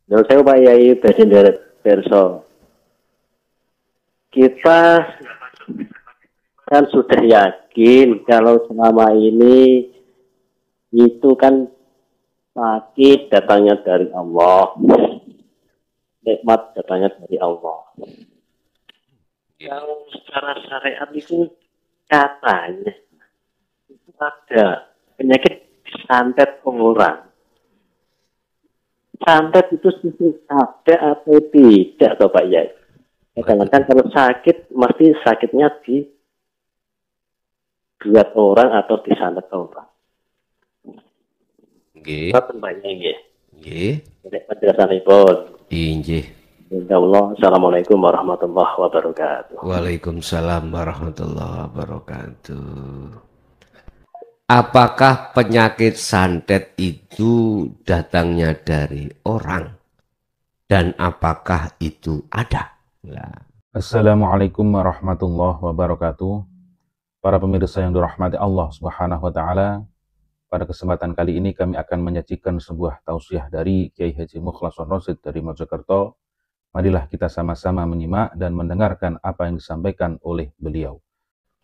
Menurut saya Pak Yai Basenderet Perso, kita kan sudah yakin kalau selama ini itu kan sakit datangnya dari Allah, nikmat datangnya dari Allah. Yang secara syariat itu katanya itu ada penyakit santet orang. Santet itu ada atau tidak, toh Pak Yai? Kadang-kadang kalau sakit, mesti sakitnya dibuat orang atau disantet orang. Nggih. Boten Pak Yai nggih. Nggih. Nek penjelasanipun. Inggih. Insyaallah. Assalamualaikum warahmatullahi wabarakatuh. Waalaikumsalam warahmatullahi wabarakatuh. Apakah penyakit santet itu datangnya dari orang? Dan apakah itu ada? Nah. Assalamualaikum warahmatullahi wabarakatuh. Para pemirsa yang dirahmati Allah Subhanahu wa taala, pada kesempatan kali ini kami akan menyajikan sebuah tausiah dari Kiai Haji Mukhlason Rosid dari Mojokerto. Marilah kita sama-sama menyimak dan mendengarkan apa yang disampaikan oleh beliau.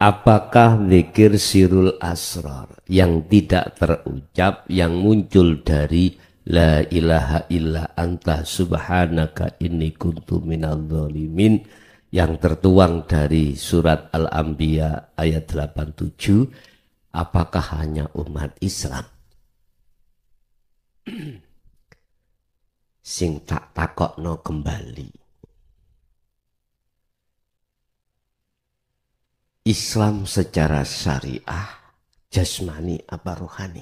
Apakah zikir sirul asrar yang tidak terucap yang muncul dari la ilaha illa anta subhanaka inni kuntu minadz zalimin yang tertuang dari surat Al-Anbiya ayat 87, apakah hanya umat Islam? Sing tak takokno kembali. Islam secara syariah, jasmani apa rohani?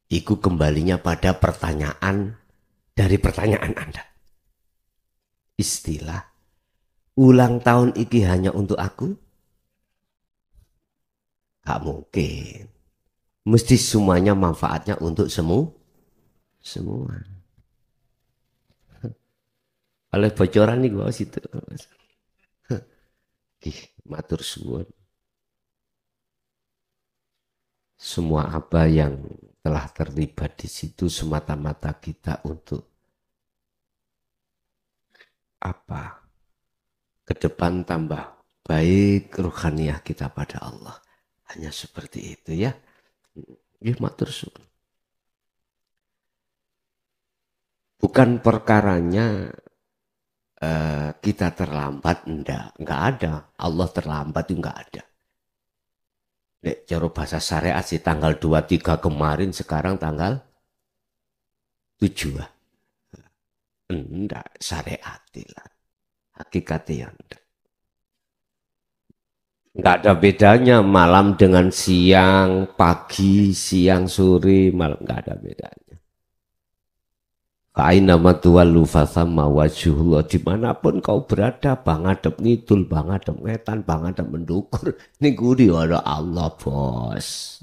Iku kembalinya pada pertanyaan dari pertanyaan Anda. Istilah ulang tahun iki hanya untuk aku? Gak mungkin. Mesti semuanya manfaatnya untuk semua. Oleh bocoran nih gua situ. Matur suwun. Semua apa yang telah terlibat di situ semata-mata kita untuk apa? Ke depan tambah baik ruhaniyah kita pada Allah. Hanya seperti itu ya. Matur suwun. Bukan perkaranya kita terlambat, enggak ada. Allah terlambat itu enggak ada. Nek cara bahasa syariat sih tanggal 23 kemarin, sekarang tanggal 7. Enggak, syariat lah. Hakikatnya enggak. Enggak ada bedanya malam dengan siang, pagi, siang, sore, malam, enggak ada bedanya. Fa'ainama tuwallu fathamma wajhullah, dimanapun kau berada, bangadep ngidul, bangadep ngetan, bangadep mendukur, ini gudi ada Allah bos.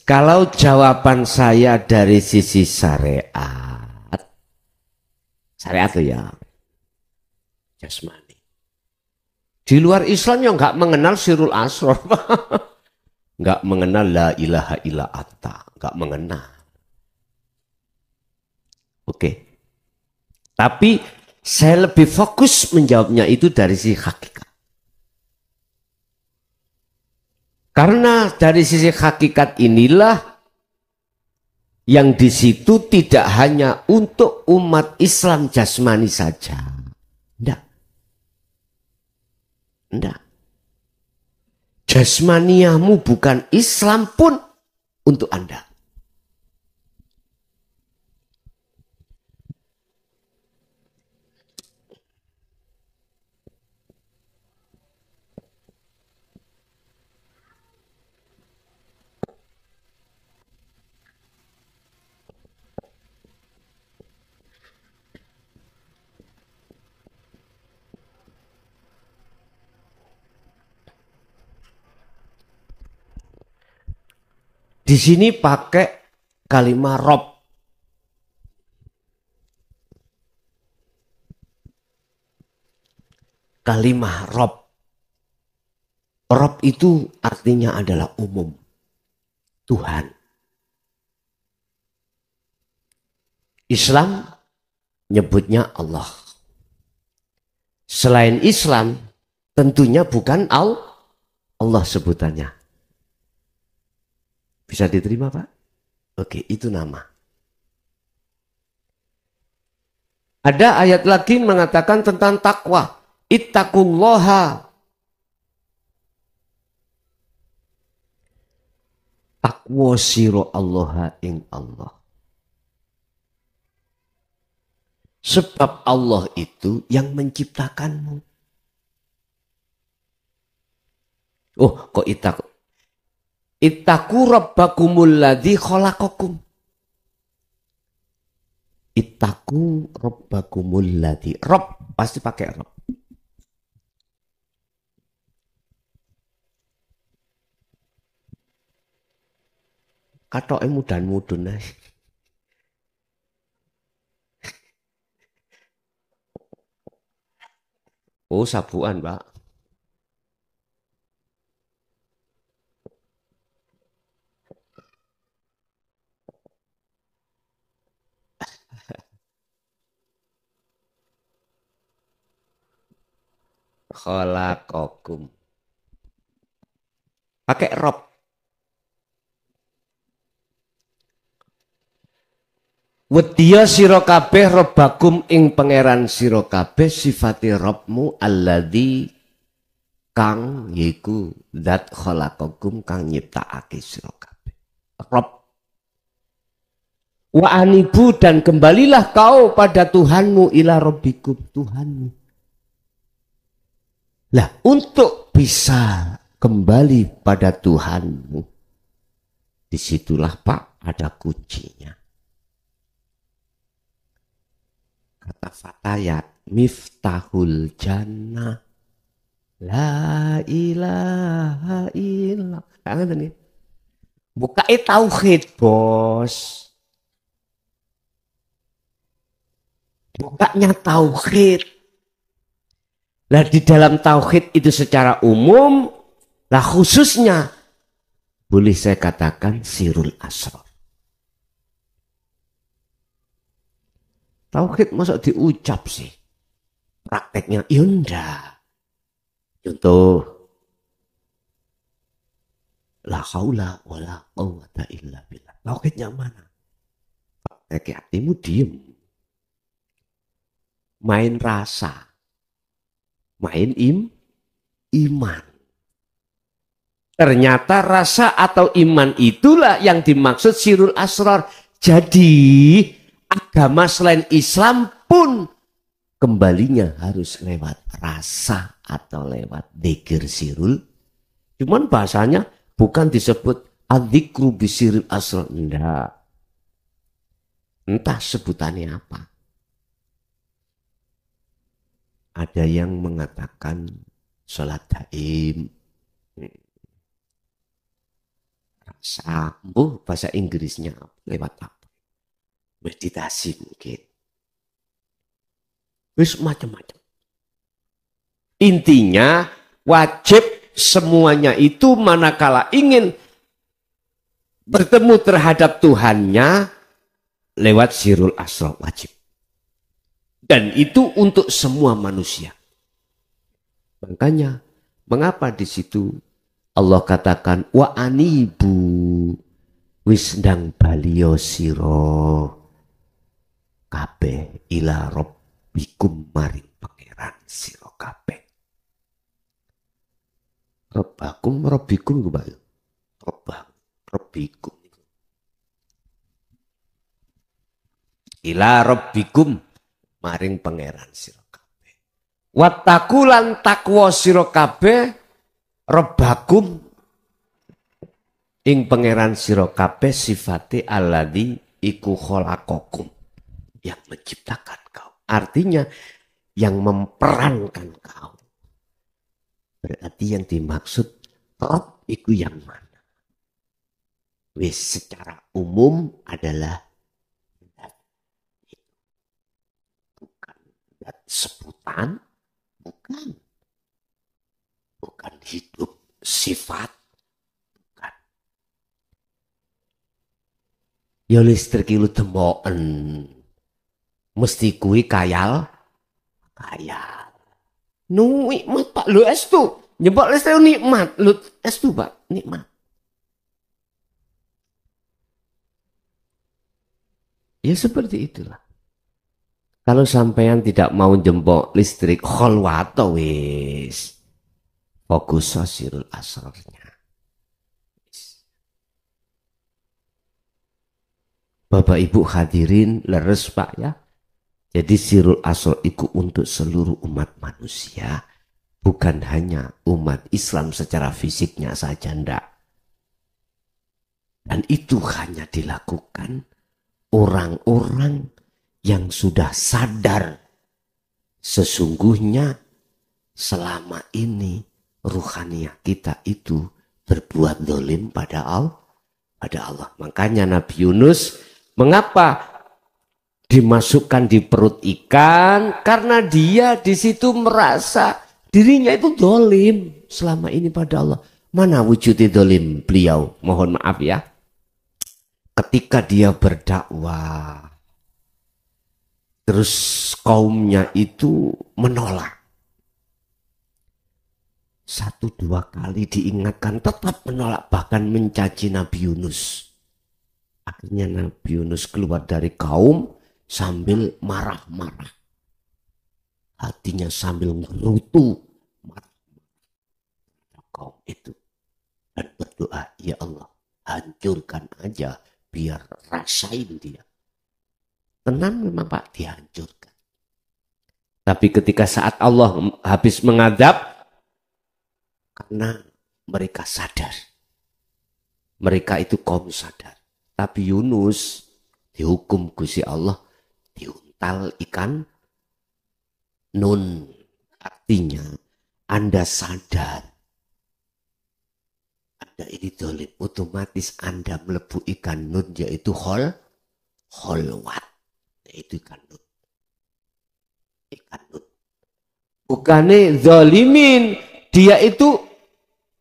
Kalau jawaban saya dari sisi syariat tuh ya jasmani. Di luar Islam yang nggak mengenal sirul asrar. Nggak mengenal la ilaha illa anta, nggak mengenal. Oke. Tapi saya lebih fokus menjawabnya itu dari sisi hakikat. Karena dari sisi hakikat inilah yang di situ tidak hanya untuk umat Islam jasmani saja. Enggak. Jasmaniahmu bukan Islam pun untuk Anda. Di sini pakai kalimat Rob. kalimah Rob. Rob itu artinya adalah umum. Tuhan. Islam nyebutnya Allah. Selain Islam tentunya bukan Allah sebutannya. Bisa diterima Pak? Oke, itu nama. Ada ayat lagi mengatakan tentang takwa. Ittaqullaha. Takwa siro Allah ing Allah. Sebab Allah itu yang menciptakanmu. Oh, kok ittaqu? Ittaqu rabbakumul ladzi khalaqakum. Ittaqu rabbakumul ladzi. Rob pasti pakai rob. Katoke mudan-mudun ae. Oh, sabuan, Pak. Khalaqakum. Pakai rob. Wedya sira kabeh robbakum ing pangeran sira kabeh sifate robmu alladzi kang yiku zat khalaqakum kang nyiptakake sira kabeh. Rob. Wa anibu dan kembalilah kau pada Tuhanmu ila rabbikum Tuhanmu. Lah untuk bisa kembali pada Tuhanmu, disitulah Pak ada kuncinya. Kata Fatayat, miftahul jannah, la ilaha illallah. Kangen nih. Bukai tauhid bos. Bukanya tauhid. Lah di dalam tauhid itu secara umum, lah khususnya boleh saya katakan sirul asrar. Tauhid masa diucap sih? Prakteknya ya enggak. Contoh, la haula wala quwwata illa billah. Tauhidnya mana? Praktek hatimu diem. Main rasa. Main iman. Ternyata rasa atau iman itulah yang dimaksud sirul asrar. Jadi agama selain Islam pun kembalinya harus lewat rasa atau lewat dzikir sirul. Cuman bahasanya bukan disebut adzikru bisirul asrar. Enggak. Entah sebutannya apa. Ada yang mengatakan sholat daim. Rasa. Bahasa Inggrisnya lewat apa? Meditasi mungkin. Wis macam-macam. Intinya wajib semuanya itu manakala ingin bertemu terhadap Tuhannya lewat sirul asrar wajib. Dan itu untuk semua manusia. Makanya mengapa di situ Allah katakan wa anibu wis ndang baliyo sira kabeh ila rabbikum maring pangeran sira kabeh. Rabbikum kembali. Rabbikum. Ila rabbikum maring pangeran sira kabeh. Wattaqu lan takwa sira kabeh rabbakum ing pangeran sira kabeh sifate alladzi iku khalaqakum yang menciptakan kau. Artinya yang memperankan kau. Berarti yang dimaksud Rabb iku yang mana? Wis secara umum adalah sebutan, bukan. hidup, sifat. Bukan. Ya listrik lu demoken. Mesti kuwi kayal. Nikmat Pak, lu estu. Nyebak listrik nikmat, lu estu Pak, nikmat. Ya seperti itulah. Kalau sampean tidak mau jembok listrik, kholwat wis. Fokus sirul asrarnya. Bapak Ibu hadirin leres Pak ya. Jadi sirul asrar itu untuk seluruh umat manusia. Bukan hanya umat Islam secara fisiknya saja, ndak. Dan itu hanya dilakukan orang-orang yang sudah sadar sesungguhnya selama ini ruhaniyah kita itu berbuat dolim pada Allah. Makanya Nabi Yunus mengapa dimasukkan di perut ikan? Karena dia di situ merasa dirinya itu dolim selama ini pada Allah. Mana wujudnya dolim beliau? Mohon maaf ya. Ketika dia berdakwah, terus kaumnya itu menolak. 1-2 kali diingatkan tetap menolak, bahkan mencaci Nabi Yunus. Akhirnya Nabi Yunus keluar dari kaum sambil marah-marah. Hatinya sambil ngerutu marah-marah kaum itu. Dan berdoa, ya Allah hancurkan aja biar rasain dia. Tenang memang Pak, dihancurkan. Tapi ketika saat Allah habis mengadab, karena mereka sadar. Mereka itu kaum sadar. Tapi Yunus dihukum Gusti Allah, diuntal ikan nun. Artinya Anda sadar. Anda ini dolim. Otomatis Anda melebu ikan nun, yaitu kholwat. Yaitu ikan nun. Ikan nun. Bukannya zalimin. Dia itu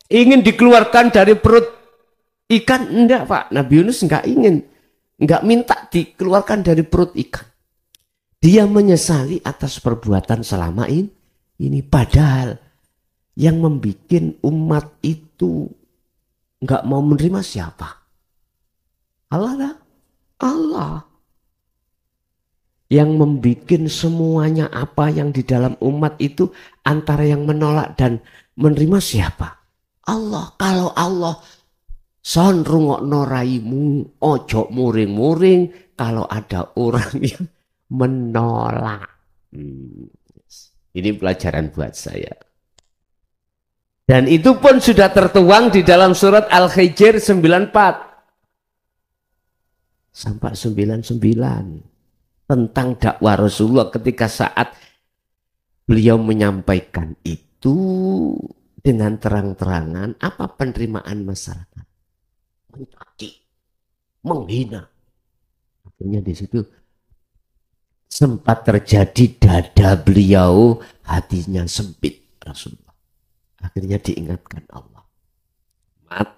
ingin dikeluarkan dari perut ikan. Enggak Pak, Nabi Yunus enggak ingin. Enggak minta dikeluarkan dari perut ikan. Dia menyesali atas perbuatan selama ini. Padahal yang membuat umat itu enggak mau menerima siapa? Allah lah. Allah. Yang membuat semuanya apa yang di dalam umat itu antara yang menolak dan menerima siapa? Allah. Kalau Allah son rungokno raimu, ojo muring-muring kalau ada orang yang menolak. Ini pelajaran buat saya. Dan itu pun sudah tertuang di dalam surat Al-Hijr 94 sampai 99 tentang dakwah Rasulullah ketika saat beliau menyampaikan itu dengan terang-terangan apa penerimaan masyarakat. Mencaci, menghina. Akhirnya di situ sempat terjadi dada beliau hatinya sempit Rasulullah. Akhirnya diingatkan Allah. Mat.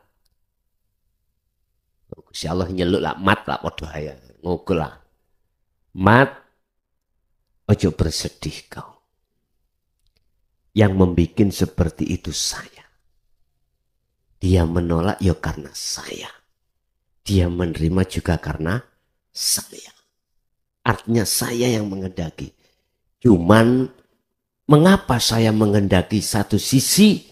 Gusti Allah nyeluk lah mat lah padha ae. Ngogol lah. Mat. Ojo bersedih kau. Yang membuat seperti itu saya. Dia menolak ya karena saya. Dia menerima juga karena saya. Artinya saya yang mengendaki. Cuman mengapa saya mengendaki satu sisi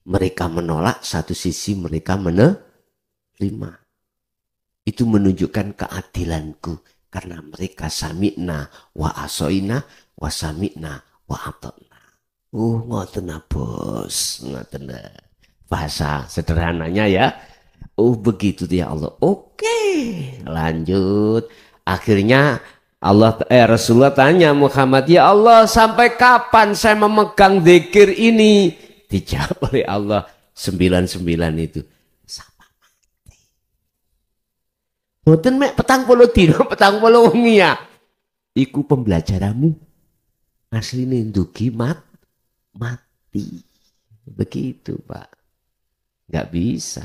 mereka menolak, satu sisi mereka menerima. Itu menunjukkan keadilanku. Karena mereka sami'na wa asoina wa sami'na wa atona. Ngoten bos. Ngoten. Bahasa sederhananya ya. Begitu ya Allah. Oke, lanjut. Akhirnya Rasulullah tanya Muhammad, ya Allah sampai kapan saya memegang zikir ini? Dijawab oleh Allah 99 itu. Sampai mati. Boten mek 40 dina 40 wengi ya. Iku pembelajaranmu. Asline ndugi mati. Begitu Pak. Nggak bisa.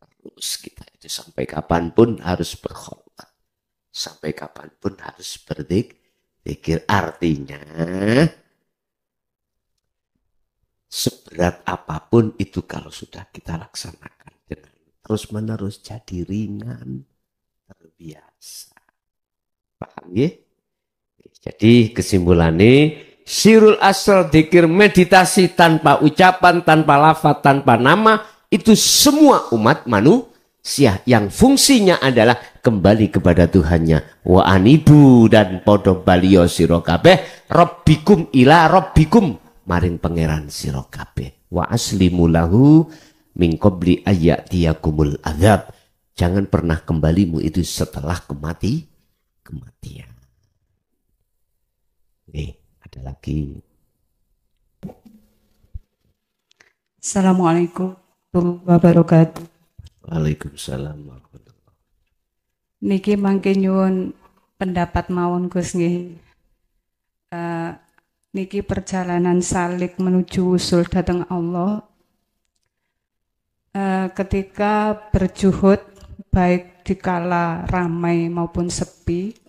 Terus kita itu sampai kapanpun harus berkhotbah. Sampai kapanpun harus berzikir. Artinya seberat apapun itu kalau sudah kita laksanakan dengan terus menerus jadi ringan, terbiasa. Paham ya? Jadi kesimpulannya, sirul asal dzikir meditasi tanpa ucapan, tanpa lafaz, tanpa nama, itu semua umat manusia yang fungsinya adalah kembali kepada Tuhannya. Wa anibu dan podo balio sira kabeh rabbikum ila rabbikum maring pangeran sira kabeh. Wa aslimu lahu min qabli ayyatiyakumul adzab. Jangan pernah kembalimu itu setelah kematian. Ada lagi. Assalamualaikum warahmatullahi wabarakatuh. Waalaikumsalam warahmatullahi wabarakatuh. Niki mangke nyuwun pendapat mawon Gus nggih. Niki perjalanan salik menuju usul datang Allah. Ketika berjuhud baik dikala ramai maupun sepi.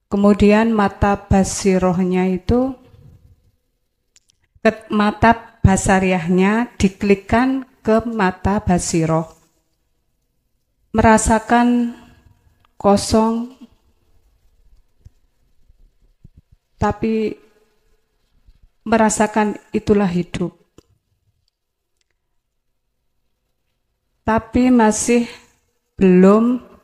Kemudian mata basirohnya itu, mata basariahnya diklikkan ke mata basiroh. Merasakan kosong, tapi merasakan itulah hidup. Tapi masih belum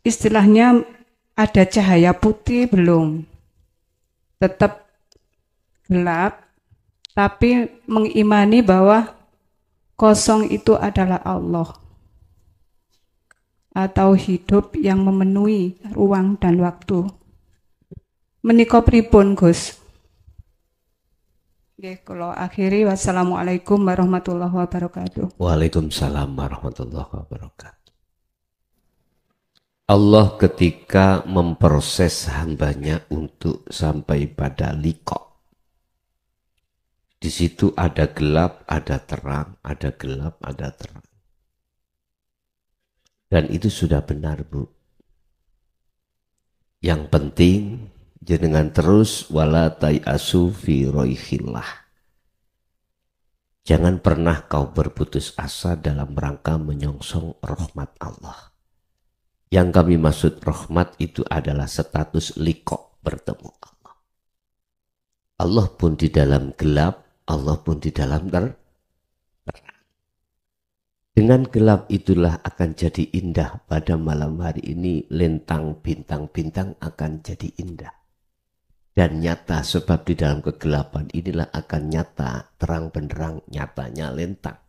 istilahnya ada cahaya putih belum, tetap gelap, tapi mengimani bahwa kosong itu adalah Allah atau hidup yang memenuhi ruang dan waktu. Menika pripun Gus? Nggih, kula akhiri. Wassalamualaikum warahmatullahi wabarakatuh. Waalaikumsalam warahmatullahi wabarakatuh. Allah ketika memproses hambanya untuk sampai pada liqa. Di situ ada gelap, ada terang, ada gelap, ada terang. Dan itu sudah benar, Bu. Yang penting jenengan terus wala tayasu fi roihillah. Jangan pernah kau berputus asa dalam rangka menyongsong rahmat Allah. Yang kami maksud rahmat itu adalah status liqa, bertemu Allah. Allah pun di dalam gelap, Allah pun di dalam terang. Dengan gelap itulah akan jadi indah pada malam hari ini, lentang bintang-bintang akan jadi indah. Dan nyata sebab di dalam kegelapan inilah akan nyata, terang benderang, nyatanya lentang.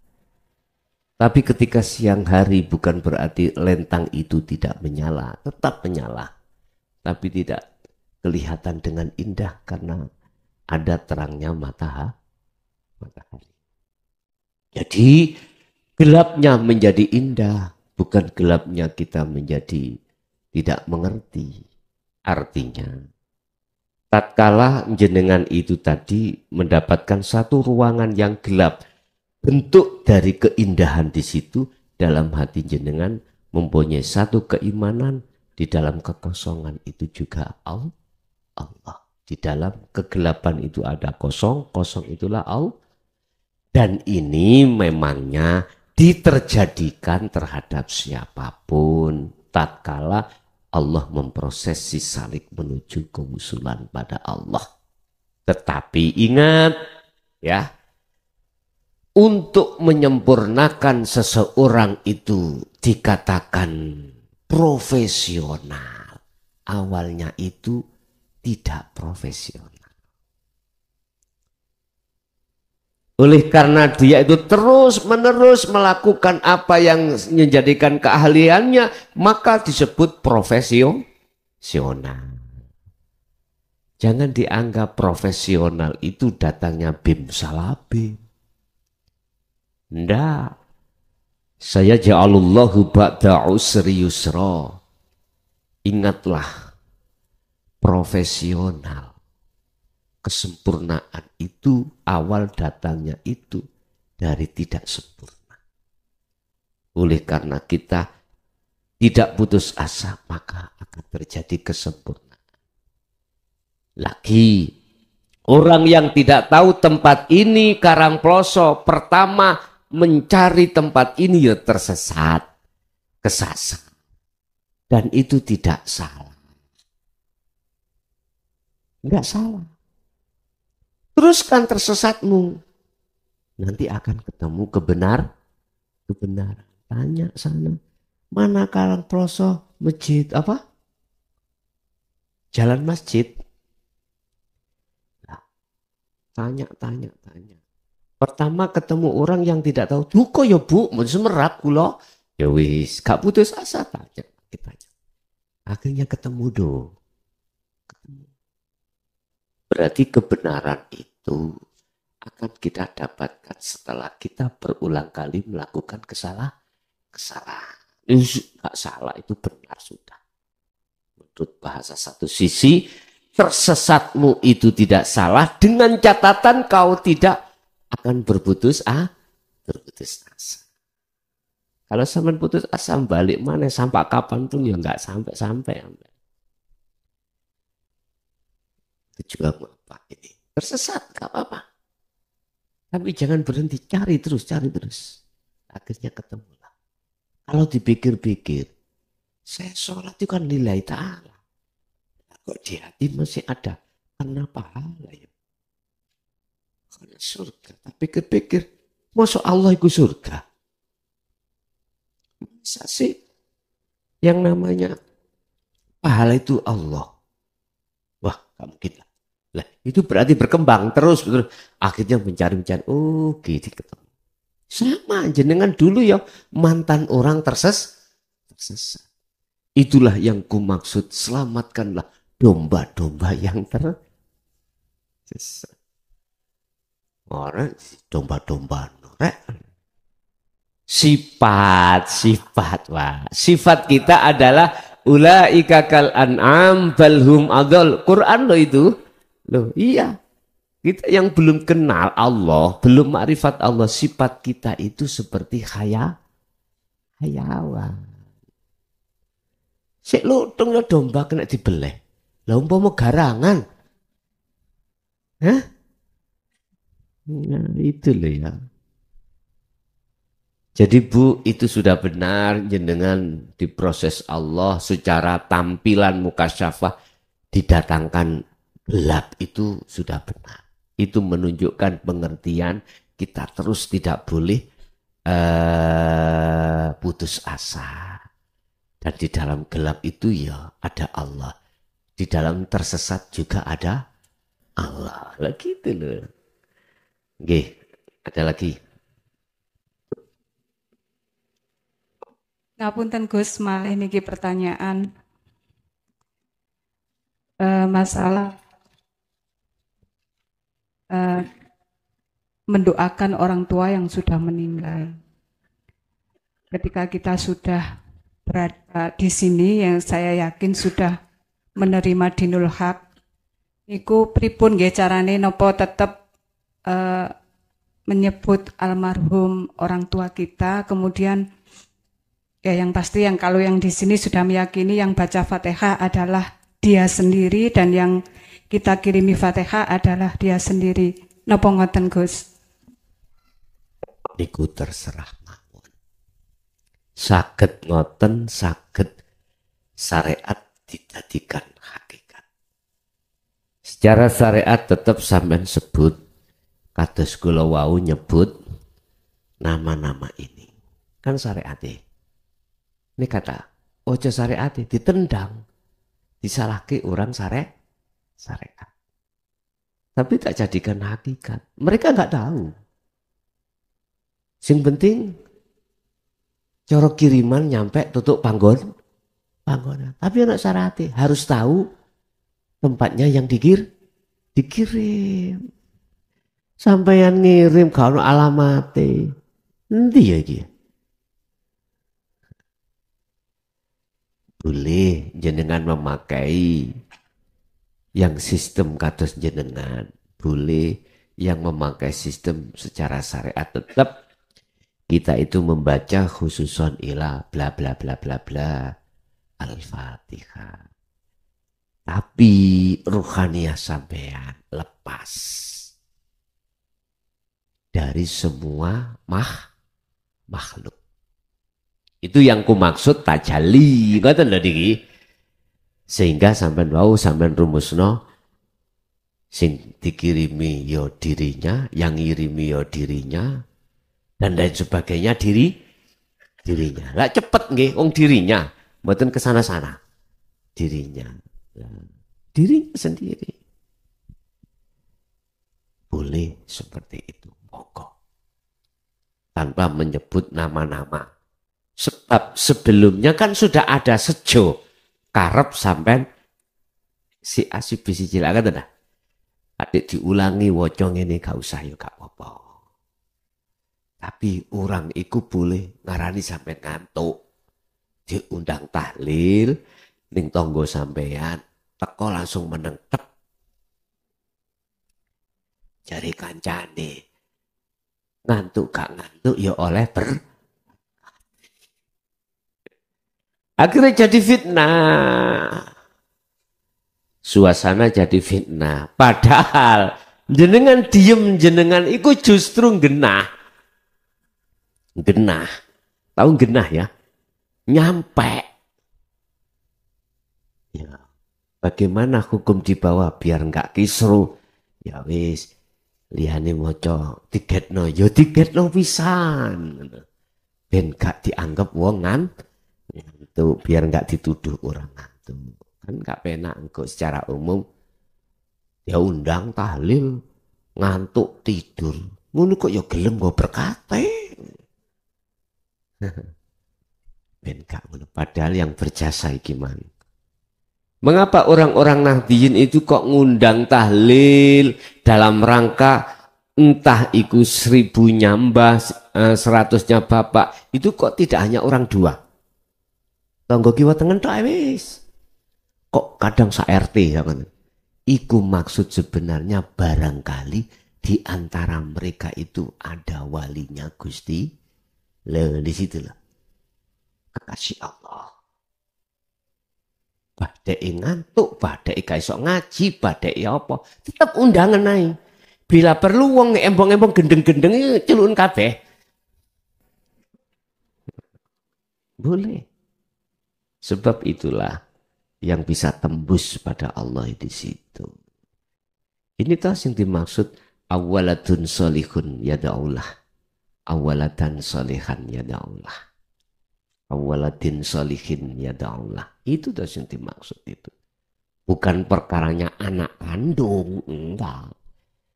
Tapi ketika siang hari bukan berarti lentang itu tidak menyala, tetap menyala. Tapi tidak kelihatan dengan indah karena ada terangnya matahari. Jadi gelapnya menjadi indah, bukan gelapnya kita menjadi tidak mengerti. Artinya, tatkala jenengan itu tadi mendapatkan satu ruangan yang gelap, bentuk dari keindahan di situ dalam hati jenengan mempunyai satu keimanan di dalam kekosongan itu juga Allah. Di dalam kegelapan itu ada kosong, kosong itulah Allah. Dan ini memangnya diterjadikan terhadap siapapun tatkala Allah memproses si salik menuju kewusulan pada Allah. Tetapi ingat ya, untuk menyempurnakan seseorang itu dikatakan profesional. Awalnya itu tidak profesional. Oleh karena dia itu terus-menerus melakukan apa yang menjadikan keahliannya, maka disebut profesional. Jangan dianggap profesional itu datangnya bim salabim. Ndak. Saya ja'alullahu ba'da usri yusra. Ingatlah, profesional kesempurnaan itu awal datangnya itu dari tidak sempurna. Oleh karena kita tidak putus asa, maka akan terjadi kesempurnaan. Lagi orang yang tidak tahu tempat ini Karangploso, pertama mencari tempat ini ya tersesat, kesasar. Dan itu tidak salah. Enggak salah. Teruskan tersesatmu. Nanti akan ketemu kebenaran. Tanya sana. Mana Karangploso masjid apa? Jalan masjid. Nah, tanya. Pertama ketemu orang yang tidak tahu. Duko ya bu, mau semerap kula. Ya wis, gak putus asa tanya. Akhirnya ketemu do. Berarti kebenaran itu akan kita dapatkan setelah kita berulang kali melakukan kesalahan. Nggak salah, itu benar sudah. Menurut bahasa satu sisi, tersesatmu itu tidak salah dengan catatan kau tidak akan berputus asa. Kalau sampai putus asa balik mana sampai kapanpun ya nggak sampai. Itu juga apa ini? Tersesat nggak apa-apa. Tapi jangan berhenti, cari terus. Akhirnya ketemu. Kalau dipikir-pikir, saya sholat itu kan lillahi ta'ala. Kok di hati masih ada? Karena pahala ya. Karena surga. Tapi pikir-pikir, masa Allah itu surga? Masa sih? Yang namanya pahala itu Allah. Wah, gak mungkin lah. Lah, itu berarti berkembang terus. Akhirnya mencari. Oh, gitu ketemu. Sama jenengan dulu ya mantan orang tersesat. Itulah yang kumaksud, selamatkanlah domba-domba yang tersesat. Orang domba-domba norek. Sifat. Wah, sifat kita adalah ulaika kal an'am balhum adol. Quran loh itu. Loh, iya. Kita yang belum kenal Allah, belum makrifat Allah, sifat kita itu seperti hayawan. Sik lutung ya domba kena dibeleh. Lah umpama garangan. Hah? Nah, itu loh ya. Jadi Bu, itu sudah benar jenengan diproses Allah secara tampilan mukasyafah didatangkan gelap, itu sudah benar. Itu menunjukkan pengertian kita terus tidak boleh putus asa. Dan di dalam gelap itu ya ada Allah. Di dalam tersesat juga ada Allah. Lah gitu loh. Oke, ada lagi. Ngapunten Gus, malih niki pertanyaan. Masalah mendoakan orang tua yang sudah meninggal. Ketika kita sudah berada di sini, yang saya yakin sudah menerima dinul haq, niku pripun nggih carane nopo tetep menyebut almarhum orang tua kita, kemudian ya yang pasti yang kalau yang di sini sudah meyakini yang baca Fatihah adalah dia sendiri dan yang kita kirimi Fatihah adalah dia sendiri. Napa ngoten Gus? Niku terserah mawon. Saged ngoten, saged syariat dijadikan hakikat. Secara syariat tetap sampean sebut kados kula wau nyebut nama-nama ini. Kan syariate. Ini kata ojo syariate ditendang. Disalahke orang syariat. Tapi tak jadikan hakikat. Mereka nggak tahu. Sing penting coro kiriman nyampe tutup panggonan. Tapi anak syariat harus tahu tempatnya yang dikirim. Sampeyan ngirim kalau alamate. Endi ya iki? Boleh jenengan memakai yang sistem kados jenengan, boleh yang memakai sistem secara syariat tetap kita itu membaca khususon ila bla bla bla bla bla Al-Fatihah. Tapi ruhaniyah sampean lepas dari semua makhluk. Itu yang ku maksud tajalli, ngoten lho niki. Sehingga sampean wau sampean rumusno sing dikirimi yo dirinya, yang ngirimi yo dirinya, dan lain sebagainya dirinya. Lah cepet nggih wong dirinya, mboten kesana-sana. Dirinya. Dirinya sendiri. Boleh seperti itu. Monggo. Tanpa menyebut nama-nama. Sebab sebelumnya kan sudah ada sejo karep sampai si asib bisi cilakan dah. Adik diulangi wocong ini gak usah ya gak apa-apa. Tapi orang iku boleh ngarani sampai ngantuk. Diundang tahlil ning tonggo sampean teko langsung menengtep. Jari kancane. Ngantuk gak ngantuk ya oleh akhirnya jadi fitnah. Suasana jadi fitnah. Padahal jenengan diem jenengan itu justru genah. Genah. Tahu genah ya? Nyampe. Ya. Bagaimana hukum di bawah biar enggak kisru? Ya wis. Liyane moco tiketno. Yo tiketno pisan. Ben gak dianggap wong ngantuk, biar nggak dituduh orang ngantuk. Kan nggak penak engkau secara umum ya undang tahlil ngantuk tidur. Ngono kok ya gelem go berkate. Ben gak ngono. Padahal yang berjasa gimana? Mengapa orang-orang Nahdiyin itu kok ngundang tahlil dalam rangka entah iku 1000-nya mbah, 100-nya bapak, itu kok tidak hanya orang 2? Tonggo kiwa tengen tok wis. Kok kadang sa RT ya kan. Iku maksud sebenarnya barangkali di antara mereka itu ada walinya Gusti. Lah di situ lah. Kekasih Allah. Badai ngantuk, badai gak iso ngaji, badai apa, tetap undangan ae. Bila perlu wong embong-embong gendeng-gendeng celun kabeh. Boleh. Sebab itulah yang bisa tembus pada Allah di situ. Ini tas yang dimaksud awalatun solihun yada'ullah. Awalatan solihan yada'ullah. Awalatin solihin yada'ullah. Itu tas yang dimaksud itu. Bukan perkaranya anak kandung. Enggak.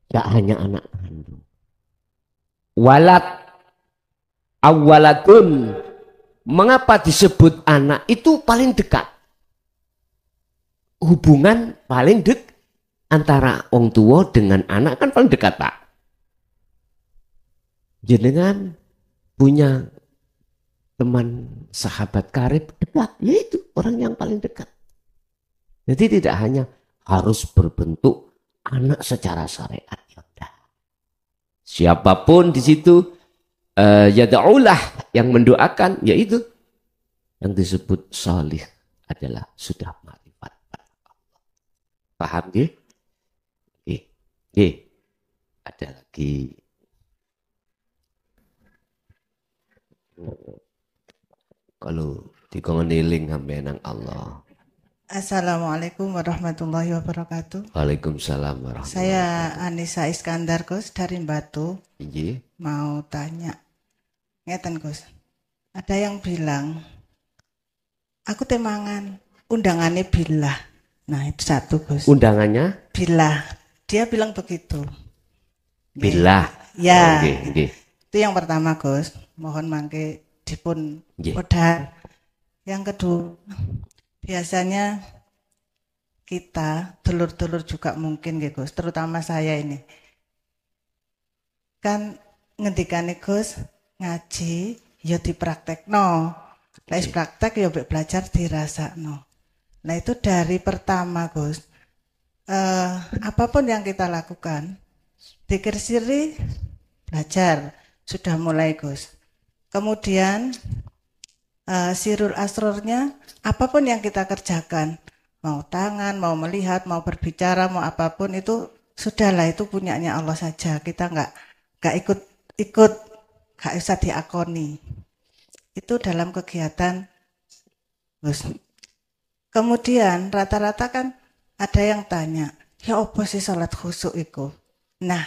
Enggak hanya anak kandung. Walat awalatun. Mengapa disebut anak itu paling dekat? Hubungan paling antara orang tua dengan anak kan paling dekat, Pak. Jenengan punya teman sahabat karib dekat, yaitu orang yang paling dekat. Jadi tidak hanya harus berbentuk anak secara syariat. Siapapun di situ yada'ullah yang mendoakan, yaitu yang disebut salih adalah sudah ma'rifat pada Allah. Paham ya? Ada lagi. Kalau dikongeniling sampai nang Allah. Assalamualaikum warahmatullahi wabarakatuh. Waalaikumsalam warahmatullahi wabarakatuh. Saya Anissa Iskandar, Gus, dari Batu. Iya. Mau tanya. Ngeten, Gus. Ada yang bilang, aku temangan, undangannya billah. Nah, itu satu, Gus. Undangannya? Billah. Dia bilang begitu. Billah. Ya. Okay. Itu yang pertama, Gus. Mohon mangke dipun Yeah. udah. Yang kedua, biasanya kita, dulur-dulur juga mungkin, Gus. Terutama saya ini. Kan ngendikane Gus, ngaji ya dipraktekno. Lek praktek ya belajar dirasakno. Nah itu dari pertama, Gus. apapun yang kita lakukan, dzikir sirri belajar, sudah mulai Gus. Kemudian sirul asrornya, apapun yang kita kerjakan, mau tangan, mau melihat, mau berbicara, mau apapun itu sudahlah, itu punyanya Allah saja. Kita nggak ikut, nggak usah diakoni. Itu dalam kegiatan Gus. Kemudian rata-rata kan ada yang tanya, ya apa sih sholat khusyuk itu? Nah,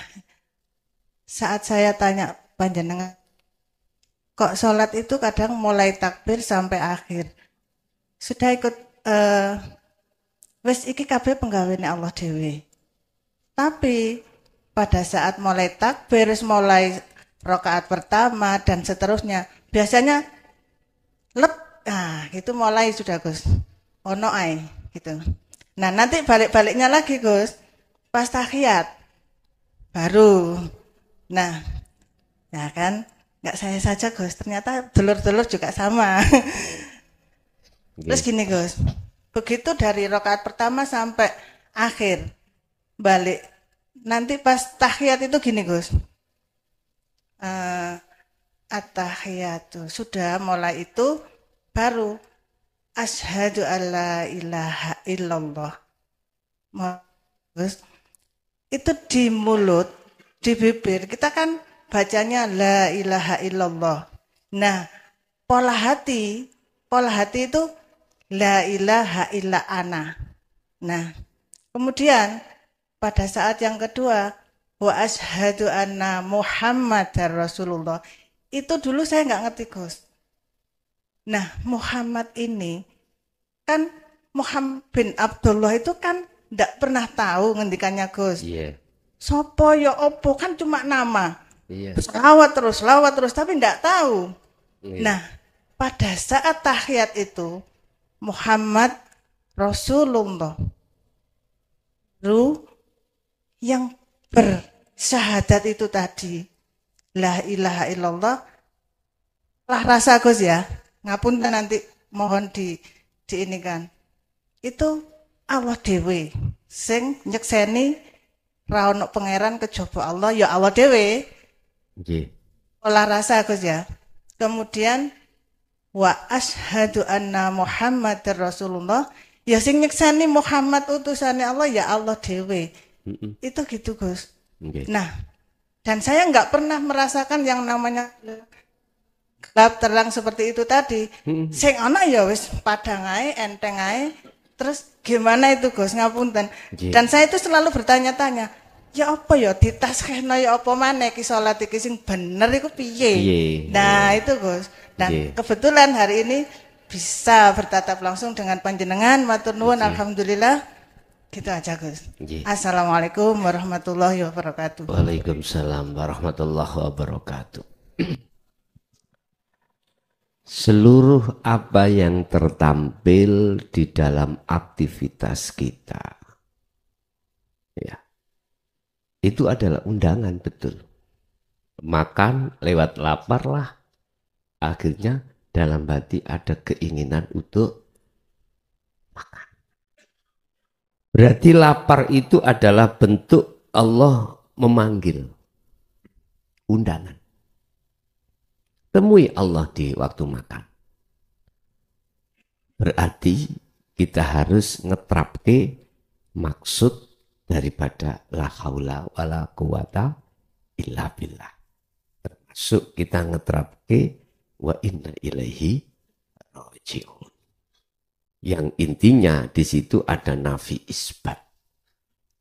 saat saya tanya panjenengan, kok sholat itu kadang mulai takbir sampai akhir. Sudah ikut, wes iki kabeh penggaweane Allah Dewi. Tapi pada saat mulai takbir, mulai rakaat pertama dan seterusnya, biasanya itu mulai sudah Gus. Ono ai gitu. Nah, nanti balik-baliknya lagi Gus. Pas tahiyat baru. Nah, ya kan? Enggak saya saja Gus, ternyata dulur-dulur juga sama. Terus gini Gus. Begitu dari rakaat pertama sampai akhir balik. Nanti pas tahiyat itu gini Gus. At-tahiyatu sudah mulai itu baru asyhadu alla ilaha illallah. Gus, itu di mulut, di bibir kita kan bacanya la ilaha illallah. Nah, pola hati itu la ilaha illa ana. Nah, kemudian pada saat yang kedua wa asyhadu anna Muhammadar Rasulullah. Itu dulu saya nggak ngerti Gus. Nah, Muhammad ini kan Muhammad bin Abdullah itu kan tidak pernah tahu ngendikannya Gus. Iya. Sopo ya opo kan cuma nama. Iya. Selawat terus tapi tidak tahu. Iya. Nah, pada saat tahiyat itu Muhammad Rasulullah yang bersyahadat itu tadi la ilaha illallah lah rasa Gus ya. Ngapunten nanti mohon diinikan. Itu Allah Dewi sing nyekseni ra ono pangeran kejaba Allah ya Allah Dewi. Nggih. Olah rasa Gus ya. Kemudian wa asyhadu anna Muhammadar Rasulullah ya sing nyekseni Muhammad utusane Allah ya Allah Dewi. Itu gitu Gus. Okay. Nah, dan saya nggak pernah merasakan yang namanya gelap terang seperti itu tadi. Sing ana ya wis padang ae, enteng ae. Terus gimana itu Gus ngapunten. Okay. Dan saya itu selalu bertanya-tanya, ya apa ya ditaskehno ya apa maneh iki salat iki sing bener iku piye. Nah, itu Gus. Dan kebetulan hari ini bisa bertatap langsung dengan panjenengan, matur nuwun alhamdulillah. Gitu aja Gus. Assalamualaikum warahmatullahi wabarakatuh. Waalaikumsalam warahmatullahi wabarakatuh. Seluruh apa yang tertampil di dalam aktivitas kita, ya, itu adalah undangan betul. Makan lewat lapar lah, akhirnya dalam hati ada keinginan untuk makan. Berarti lapar itu adalah bentuk Allah memanggil, undangan. Temui Allah di waktu makan. Berarti kita harus ngetrapke maksud daripada la haula wala quwata illa billah. Termasuk kita ngetrapke wa inna ilaihi raji'un. Yang intinya di situ ada nafi isbat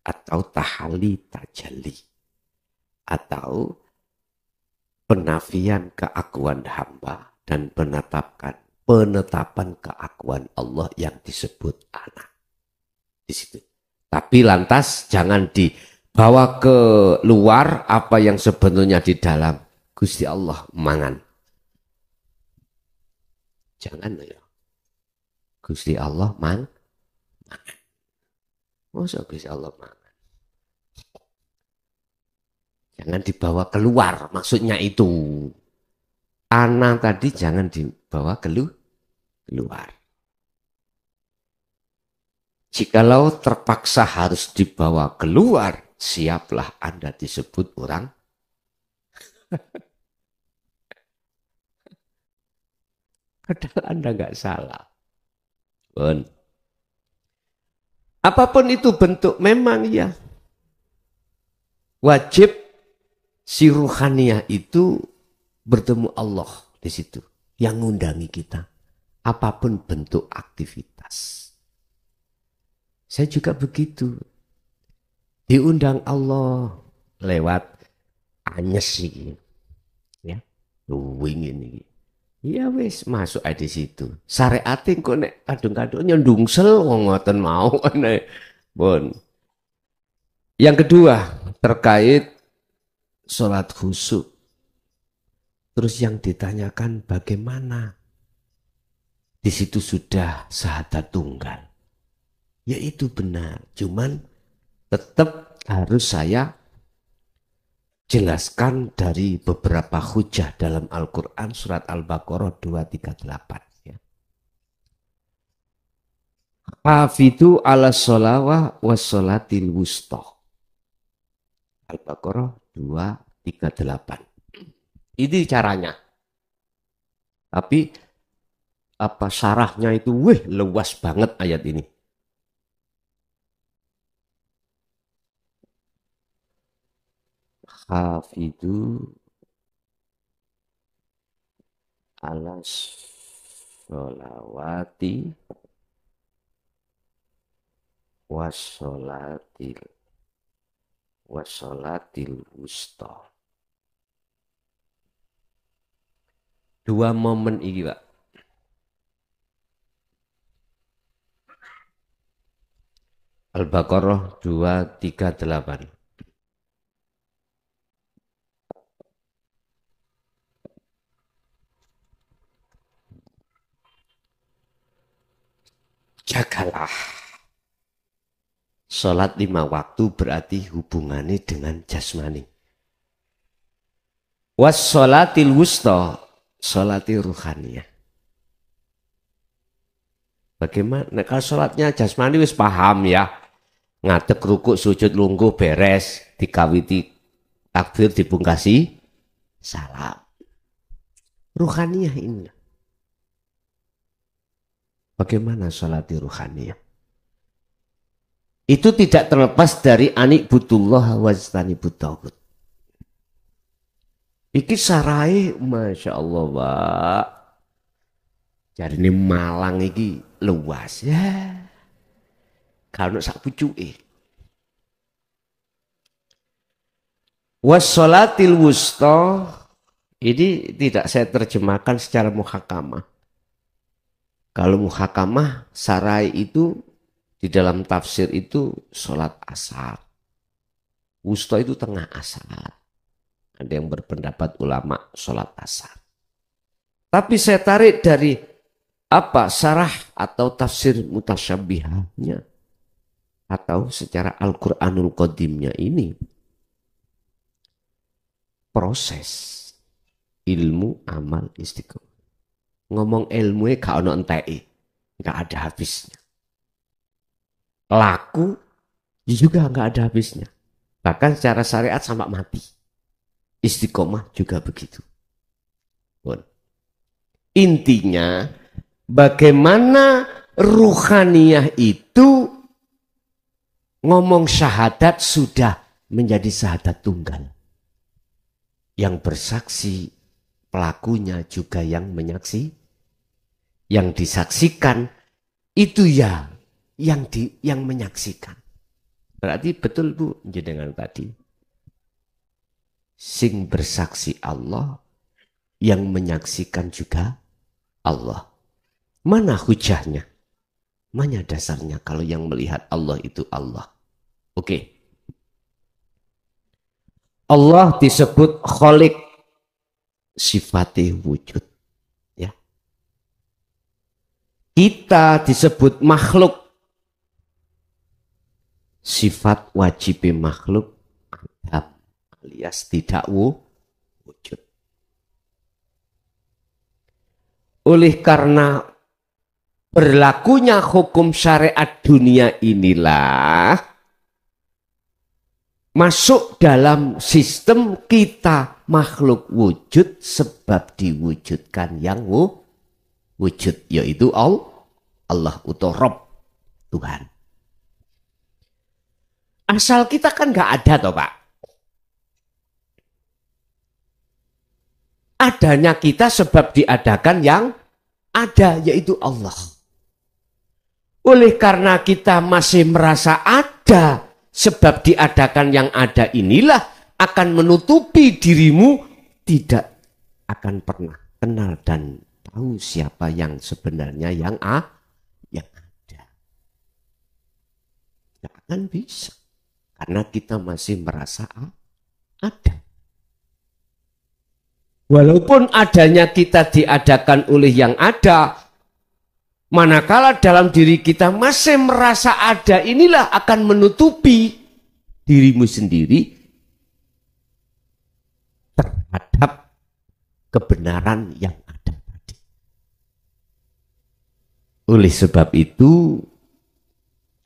atau tahalli tajalli atau penafian keakuan hamba dan penetapan keakuan Allah yang disebut anak. Di situ. Tapi lantas jangan dibawa ke luar apa yang sebenarnya di dalam. Gusti Allah mangan. Jangan ya. Gusti Allah mangan. Masa Gusti Allah mangan? Jangan dibawa keluar, maksudnya itu. Ana tadi jangan dibawa keluar. Jikalau terpaksa harus dibawa keluar, siaplah Anda disebut orang. Padahal Anda nggak salah. Pun. Apapun itu bentuk, memang ya. Wajib si ruhaniyah itu bertemu Allah di situ. Yang ngundangi kita. Apapun bentuk aktivitas. Saya juga begitu. Diundang Allah lewat anyes ini. Ya, luwing ini. Ya wis masuk aja di situ. Syariat kok nek kadung-kadung nyendungsel ngoten mau nek. Bon. Yang kedua terkait sholat khusyuk. Terus yang ditanyakan bagaimana? Di situ sudah syahadat tunggal. Ya itu benar. Cuman tetap harus saya jelaskan dari beberapa hujah dalam Al-Quran surat Al-Baqarah 238. Ya. Hafidhu ala sholawah wa sholatil wusta. Al-Baqarah 238. Ini caranya. Tapi apa syarahnya itu luas banget ayat ini. Hafidhu ala sholawati wassolatil wusta. Dua momen ini Pak. Al-Baqarah 238. Jagalah. Sholat 5 waktu berarti hubungannya dengan jasmani. Wassolatil wusta, sholatil ruhaniyah. Bagaimana? Kalau sholatnya jasmani wis paham ya. Ngadeg rukuk sujud lungguh beres. Dikawiti takbir dipungkasi salam. Ruhaniyah ini. Bagaimana sholatil ruhaniyah? Itu tidak terlepas dari anikbutullah wajtanibut tauhid. Iki sarai, masya Allah Pak. Jadi ini Malang iki luas ya. Kalau sak pucuke. Wassolatil wusta ini tidak saya terjemahkan secara muhakamah. Kalau muhakamah sarai itu di dalam tafsir itu sholat asar. Wusta itu tengah asar. Ada yang berpendapat ulama sholat asar. Tapi saya tarik dari apa sarah atau tafsir mutasyabihahnya. Atau secara Al-Quranul Qadimnya ini. Proses ilmu amal istiqomah. Ngomong ilmunya gak ono enteke. Gak ada habisnya. Laku juga nggak ada habisnya. Bahkan secara syariat sampai mati. Istiqomah juga begitu. Intinya bagaimana ruhaniyah itu ngomong syahadat sudah menjadi syahadat tunggal. Yang bersaksi pelakunya juga yang menyaksi. Yang disaksikan itu ya yang menyaksikan. Berarti betul Bu jenengan tadi. Sing bersaksi Allah, yang menyaksikan juga Allah. Mana hujahnya? Mana dasarnya kalau yang melihat Allah itu Allah? Oke. Allah disebut Khaliq, sifatnya wujud. Ya. Kita disebut makhluk. Sifat wajib makhluk adab alias tidak wujud. Oleh karena berlakunya hukum syariat dunia inilah masuk dalam sistem kita makhluk wujud sebab diwujudkan yang wujud, yaitu Allah atau Rabb, Tuhan. Asal kita kan nggak ada toh Pak. Adanya kita sebab diadakan yang ada, yaitu Allah. Oleh karena kita masih merasa ada sebab diadakan yang ada inilah akan menutupi dirimu, tidak akan pernah kenal dan tahu siapa yang sebenarnya yang ada. Tidak akan bisa. Karena kita masih merasa ada. Walaupun adanya kita diadakan oleh yang ada, manakala dalam diri kita masih merasa ada, inilah akan menutupi dirimu sendiri terhadap kebenaran yang ada tadi. Oleh sebab itu,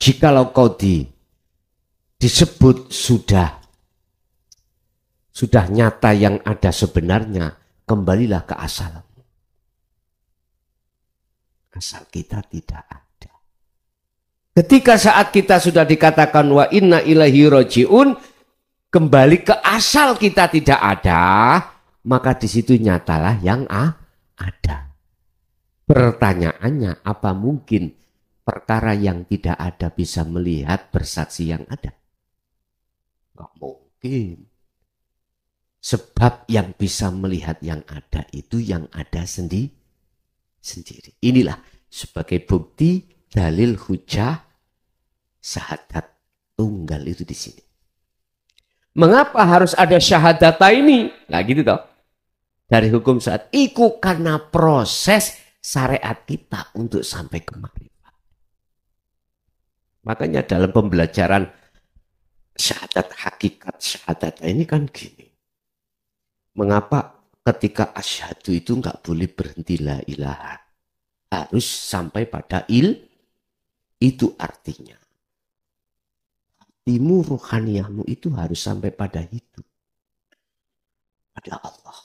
jikalau kau disebut sudah nyata yang ada sebenarnya, kembalilah ke asalmu. Asal kita tidak ada. Ketika saat kita sudah dikatakan wa inna ilaihi rajiun, kembali ke asal kita tidak ada, maka di situ nyatalah yang ada. Pertanyaannya, apa mungkin perkara yang tidak ada bisa melihat bersaksi yang ada? Nggak mungkin. Sebab yang bisa melihat yang ada itu yang ada sendiri. Inilah sebagai bukti dalil hujah syahadat tunggal itu di sini. Mengapa harus ada syahadata ini? Nah gitu toh. Dari hukum syariat itu karena proses syariat kita untuk sampai ke makrifat. Makanya dalam pembelajaran syahadat hakikat syahadat ini kan gini. Mengapa ketika asyhadu itu nggak boleh berhenti la ilaha, harus sampai pada itu artinya hatimu, ruhaniyahmu itu harus sampai pada hidup pada Allah,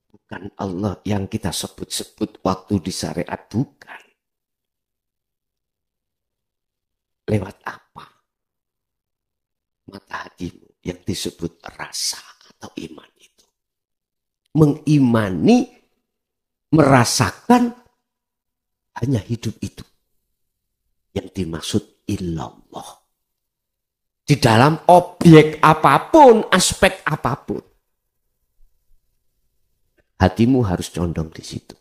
bukan Allah yang kita sebut-sebut waktu di syariat, bukan. Lewat apa? Mata hatimu yang disebut rasa atau iman itu. Mengimani, merasakan hanya hidup itu. Yang dimaksud illallah. Di dalam objek apapun, aspek apapun. Hatimu harus condong di situ.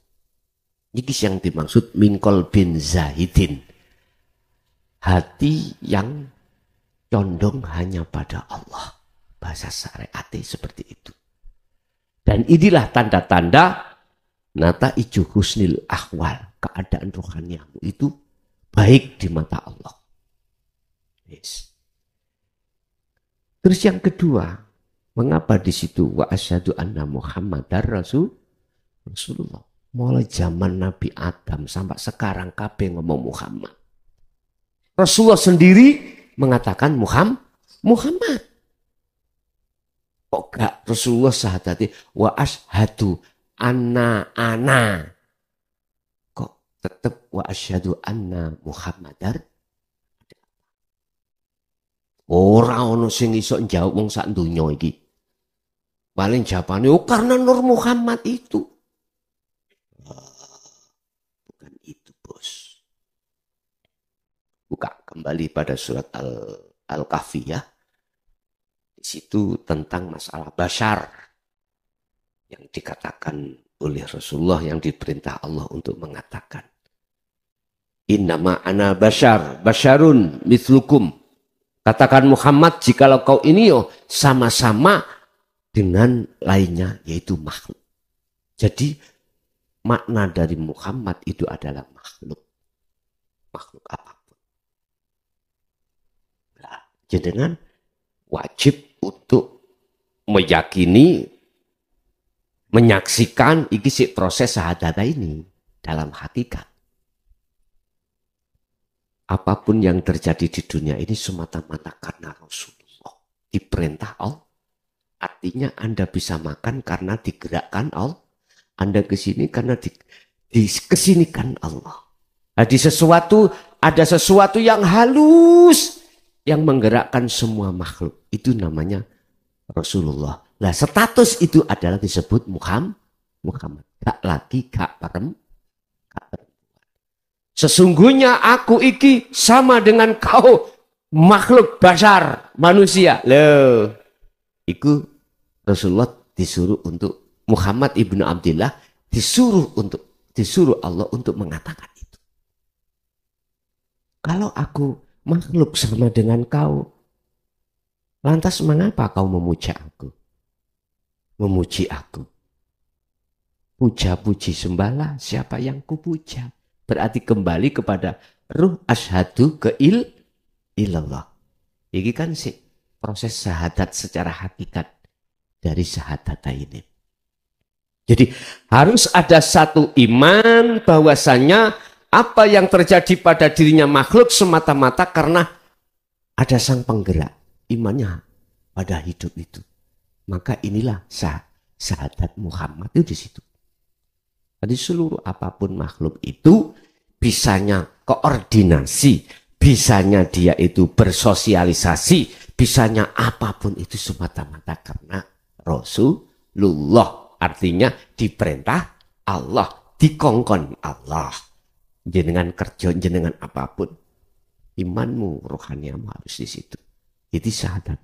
Ini yang dimaksud minkol bin zahidin. Hati yang condong hanya pada Allah. Bahasa syariatnya seperti itu. Dan inilah tanda-tanda nata ijo husnil ahwal. Keadaan rohaniamu itu baik di mata Allah. Yes. Terus yang kedua, mengapa di situ wa asyhadu anna Muhammadar Rasulullah. Mulai zaman Nabi Adam sampai sekarang kabeh ngomong Muhammad. Rasulullah sendiri mengatakan Muhammad. Kok gak Rasulullah sahadati wa ashadu anna. Kok tetap wa asyhadu anna Muhammadar? Ora ono sing iso njawab wong sak donya iki. Paling jawabane karena Nur Muhammad itu. Bukan itu, Bos. Buka kembali pada surat Al-Kahfi ya. Di situ tentang masalah basyar yang dikatakan oleh Rasulullah, yang diperintah Allah untuk mengatakan innama ana basyarun mithlukum. Katakan Muhammad, jikalau kau ini sama-sama dengan lainnya, yaitu makhluk. Jadi makna dari Muhammad itu adalah makhluk. Makhluk apapun. Nah, jenengan wajib untuk meyakini menyaksikan iki sik proses syahadat ini dalam hakikat. Apapun yang terjadi di dunia ini semata-mata karena Rasulullah. Diperintah Allah. Artinya Anda bisa makan karena digerakkan Allah. Anda ke sini karena kesinikan Allah. Ada sesuatu yang halus yang menggerakkan semua makhluk. Itu namanya Rasulullah. Nah, status itu adalah disebut Muhammad. Gak lagi gak perempuan. Sesungguhnya aku iki sama dengan kau makhluk basar manusia. Loh. Iku Rasulullah disuruh untuk Muhammad ibnu Abdillah disuruh Allah untuk mengatakan itu. Kalau aku makhluk sama dengan kau, lantas mengapa kau memuja aku? Memuji aku. Puja-puji sembahlah siapa yang kupuja. Berarti kembali kepada ruh asyhadu ke ilallah. Ini kan sih proses syahadat secara hakikat dari syahadat ini. Jadi harus ada satu iman bahwasanya apa yang terjadi pada dirinya makhluk semata-mata karena ada sang penggerak imannya pada hidup itu. Maka inilah syahadat Muhammad itu di situ. Jadi seluruh apapun makhluk itu bisanya koordinasi, bisanya dia itu bersosialisasi, bisanya apapun itu semata-mata karena Rasulullah. Artinya diperintah Allah, dikongkon Allah. Jenengan kerja, jenengan apapun, imanmu, rohaniamu harus di situ. Itu syahadat.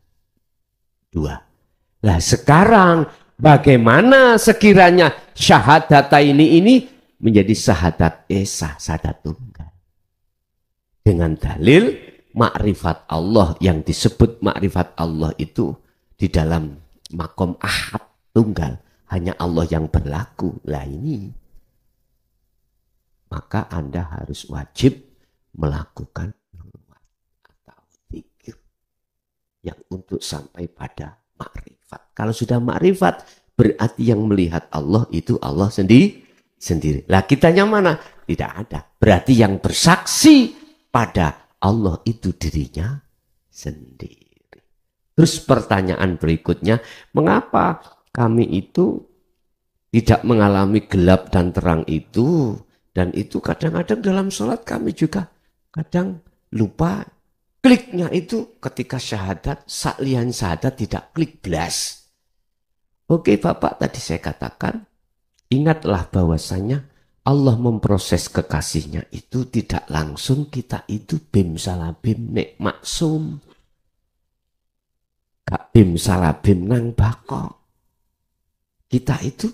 2. Lah sekarang bagaimana sekiranya syahadat ini menjadi syahadat esa, syahadat tunggal. Dengan dalil makrifat Allah yang disebut makrifat Allah itu di dalam makom ahad tunggal. Hanya Allah yang berlaku. Lah ini. Maka Anda harus wajib melakukan atau zikir yang untuk sampai pada makrifat. Kalau sudah makrifat berarti yang melihat Allah itu Allah sendiri. Lah kitanya mana? Tidak ada. Berarti yang bersaksi pada Allah itu dirinya sendiri. Terus pertanyaan berikutnya, mengapa kami itu tidak mengalami gelap dan terang itu? Dan itu kadang-kadang dalam sholat kami juga kadang lupa kliknya itu ketika syahadat, saklian syahadat tidak klik blas. Oke Bapak, tadi saya katakan, ingatlah bahwasanya Allah memproses kekasihnya itu tidak langsung kita itu bim salabim nek maksum. Gak bim salabim nang bakok. Kita itu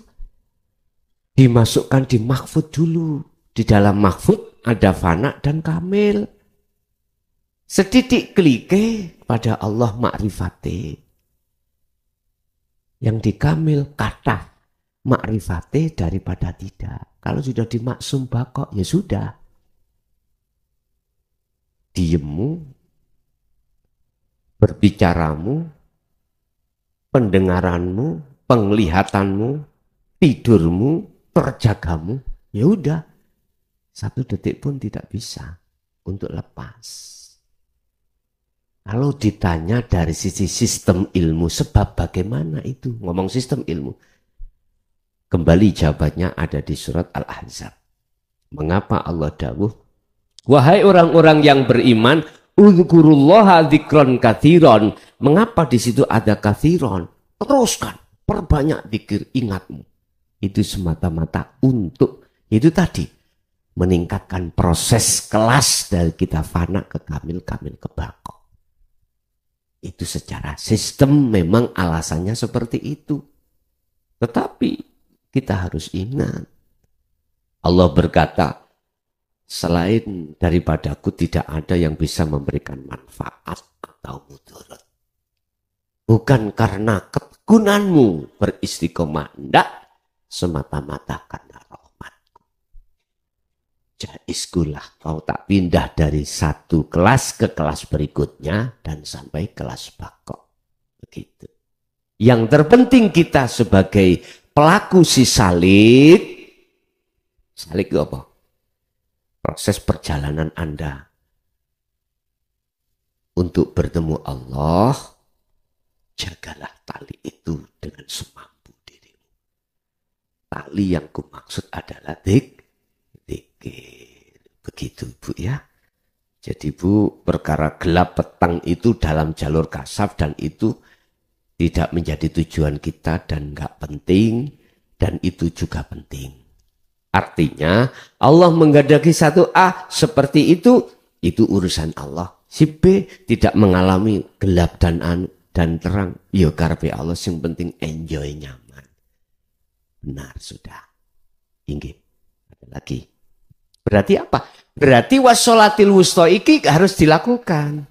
dimasukkan di mahfud dulu. Di dalam mahfud ada fana dan kamil. Setitik klike pada Allah makrifate. Yang dikamil kata makrifate daripada tidak. Kalau sudah dimaksum bakok ya sudah. Diemmu, berbicaramu, pendengaranmu, penglihatanmu, tidurmu, terjagamu, ya udah. 1 detik pun tidak bisa untuk lepas. Kalau ditanya dari sisi sistem ilmu, sebab bagaimana itu? Ngomong sistem ilmu. Kembali jawabannya ada di surat Al-Ahzab. Mengapa Allah dawuh? Wahai orang-orang yang beriman, uzkurullaha dzikron katsiron. Mengapa di situ ada katsiron? Teruskan, perbanyak zikir, ingatmu. Itu semata-mata untuk, itu tadi. Meningkatkan proses kelas dari kita fana ke kamil ke bako. Itu secara sistem memang alasannya seperti itu. Tetapi kita harus ingat. Allah berkata, selain daripadaku tidak ada yang bisa memberikan manfaat atau mudarat. Bukan karena ketekunanmu beristiqomah, enggak, semata-mata karena jaizkulah kau tak pindah dari satu kelas ke kelas berikutnya dan sampai kelas bakok. Begitu. Yang terpenting kita sebagai pelaku si salik itu apa? Proses perjalanan Anda untuk bertemu Allah, jagalah tali itu dengan semampu dirimu. Tali yang kumaksud adalah zikir. Begitu Bu ya. Jadi Bu, perkara gelap petang itu dalam jalur kasaf dan itu tidak menjadi tujuan kita dan nggak penting, dan itu juga penting. Artinya Allah menghendaki satu A seperti itu urusan Allah. Si B tidak mengalami gelap dan terang. Ya karepe Allah, yang penting enjoy, nyaman. Benar sudah. Inggih. Ada lagi. Berarti apa? Berarti wassolatil wusta iki harus dilakukan.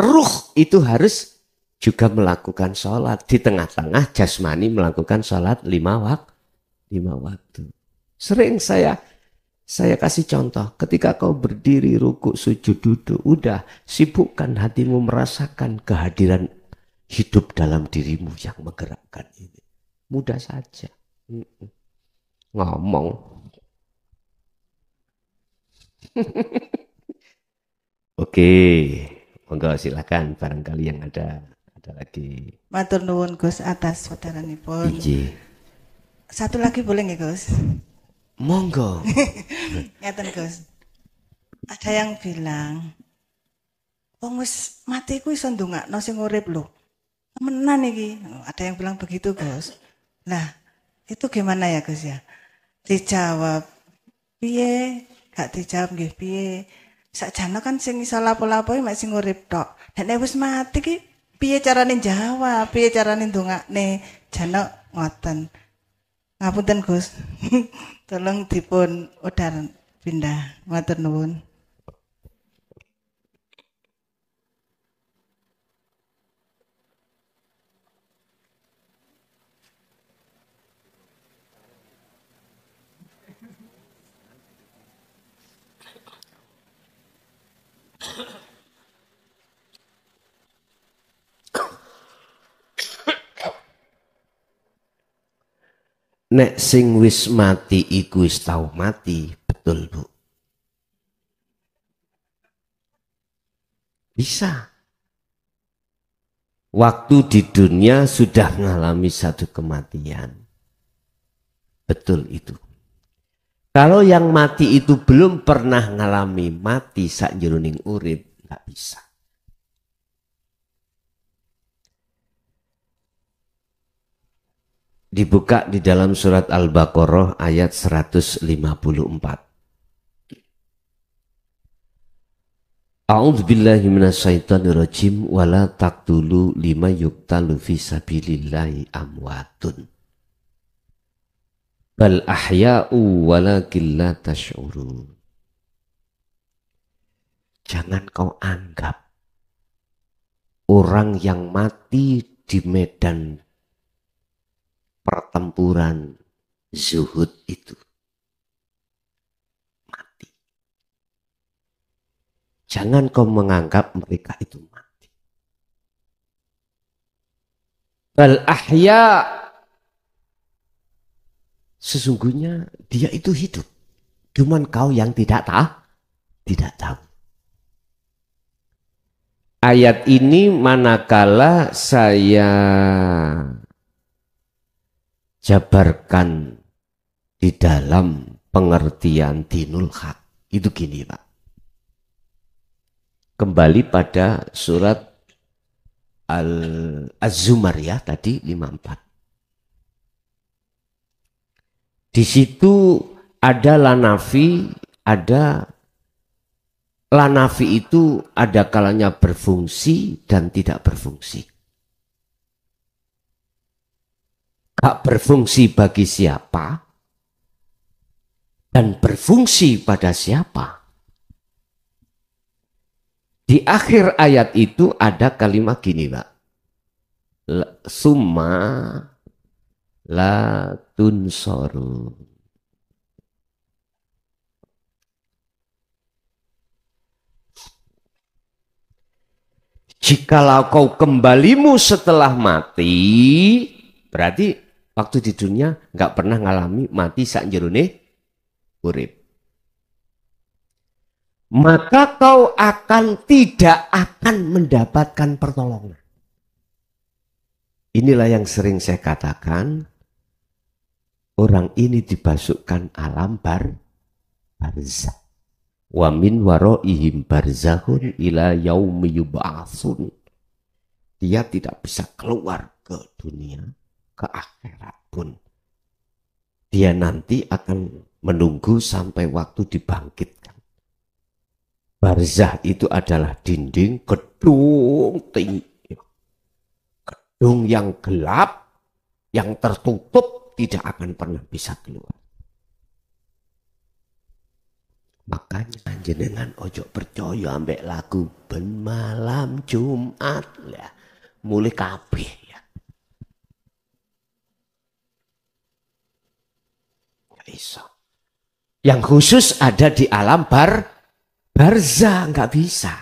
Ruh itu harus juga melakukan sholat. Di tengah-tengah jasmani melakukan sholat 5 waktu. Sering saya kasih contoh. Ketika kau berdiri, rukuk, sujud, duduk. Udah sibukkan hatimu merasakan kehadiran hidup dalam dirimu yang menggerakkan ini. Mudah saja. Ngomong. Oke, monggo silakan barangkali yang ada lagi. Matur nuwun Gus atas saudaranipun. Iji. Satu lagi boleh nggih Gus? Monggo. Ngeten Gus. Ada yang bilang, wong wis mati ku iso ndongakno sing urip lho. Temenan iki. Ada yang bilang begitu Gus. Nah, itu gimana ya Gus ya? Dijawab piye? Gak dijawab nggih piye. Sakjane kan sing iso lapo-lapo mek sing urip tok. Nek wis mati ki piye carane jawab, piye carane ndongakne? Jane ngoten. Ngapunten Gus. Tolong dipun udar pindah. Matur nuwun. Nek sing wis mati iku wis tau mati, betul Bu. Bisa. Waktu di dunia sudah mengalami satu kematian. Betul itu. Kalau yang mati itu belum pernah ngalami mati sak jeroning urip, nggak bisa. Dibuka di dalam surat Al-Baqarah ayat 154. A'udzubillahi minasyaitonirrajim wala taqtulu lima yuqtalu fi sabilillahi amwatun bal ahya'u walakin la tash'urun. Jangan kau anggap orang yang mati di medan pertempuran zuhud itu mati. Jangan kau menganggap mereka itu mati. Bal ahya, sesungguhnya dia itu hidup. Cuman kau yang tidak tahu. Ayat ini manakala saya jabarkan di dalam pengertian dinul haq itu gini Pak. Kembali pada surat Az-Zumar ya tadi 54. Di situ ada lanafi, ada lanafi itu ada kalanya berfungsi dan tidak berfungsi. Hak berfungsi bagi siapa dan berfungsi pada siapa. Di akhir ayat itu ada kalimat gini Pak. Summa la tunsoru. Jikalau kau kembalimu setelah mati, berarti waktu di dunia nggak pernah ngalami mati sak jerone urip. Maka kau tidak akan mendapatkan pertolongan. Inilah yang sering saya katakan, orang ini dibasukkan alam barzah. Wa min waraihim barzakhun ila yaumi yub'atsun. Dia tidak bisa keluar ke dunia, ke akhirat pun. Dia nanti akan menunggu sampai waktu dibangkitkan. Barzah itu adalah dinding gedung tinggi. Gedung yang gelap, yang tertutup, tidak akan pernah bisa keluar. Makanya jenengan ojo percaya ambek lagu ben malam Jumat lah. Mulai kabeh ya. Nggak bisa. Yang khusus ada di alam barzah, nggak bisa.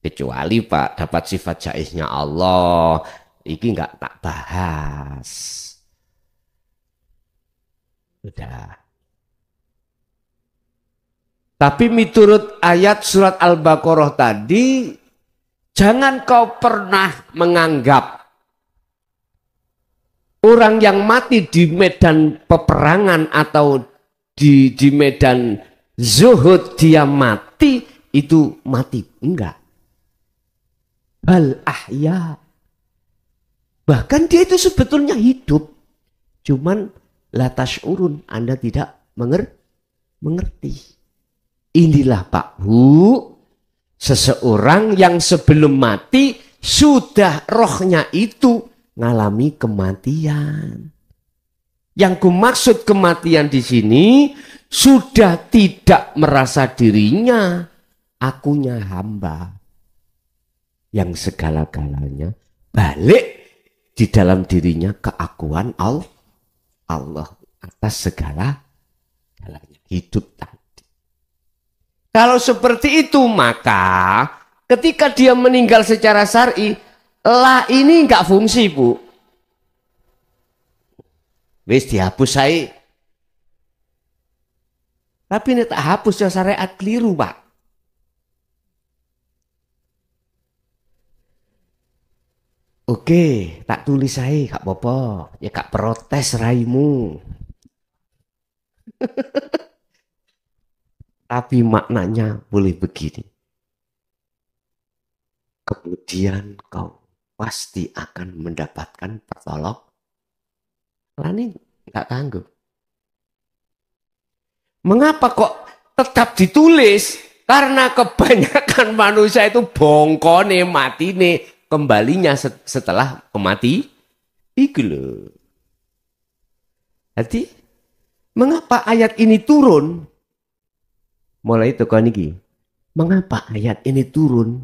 Kecuali Pak dapat sifat jaiznya Allah, ini nggak tak bahas. Udah. Tapi miturut ayat surat Al-Baqarah tadi, jangan kau pernah menganggap orang yang mati di medan peperangan atau di medan zuhud dia mati, itu mati. Enggak. Bal ahya. Bahkan dia itu sebetulnya hidup. Cuman la tash'urun, Anda tidak mengerti. Inilah Pak Bu, seseorang yang sebelum mati sudah rohnya itu ngalami kematian. Yang kumaksud kematian di sini sudah tidak merasa dirinya akunya hamba yang segala-galanya, balik di dalam dirinya keakuan Allah atas segala-galanya, hidup tadi. Kalau seperti itu, maka ketika dia meninggal secara syar'i, la ini enggak fungsi, Bu. Wis dihapus saya. Tapi ini tak hapus ya, syariat keliru, Pak. Oke, tak tulis saya, gak apa-apa. Ya gak protes raimu. Tapi maknanya boleh begini. Kemudian kau pasti akan mendapatkan pertolongan. Ini gak tangguh. Mengapa kok tetap ditulis? Karena kebanyakan manusia itu bongkone matine kembalinya setelah kemati. Iku loh. Jadi mengapa ayat ini turun? Mulai itu kan ini. Mengapa ayat ini turun?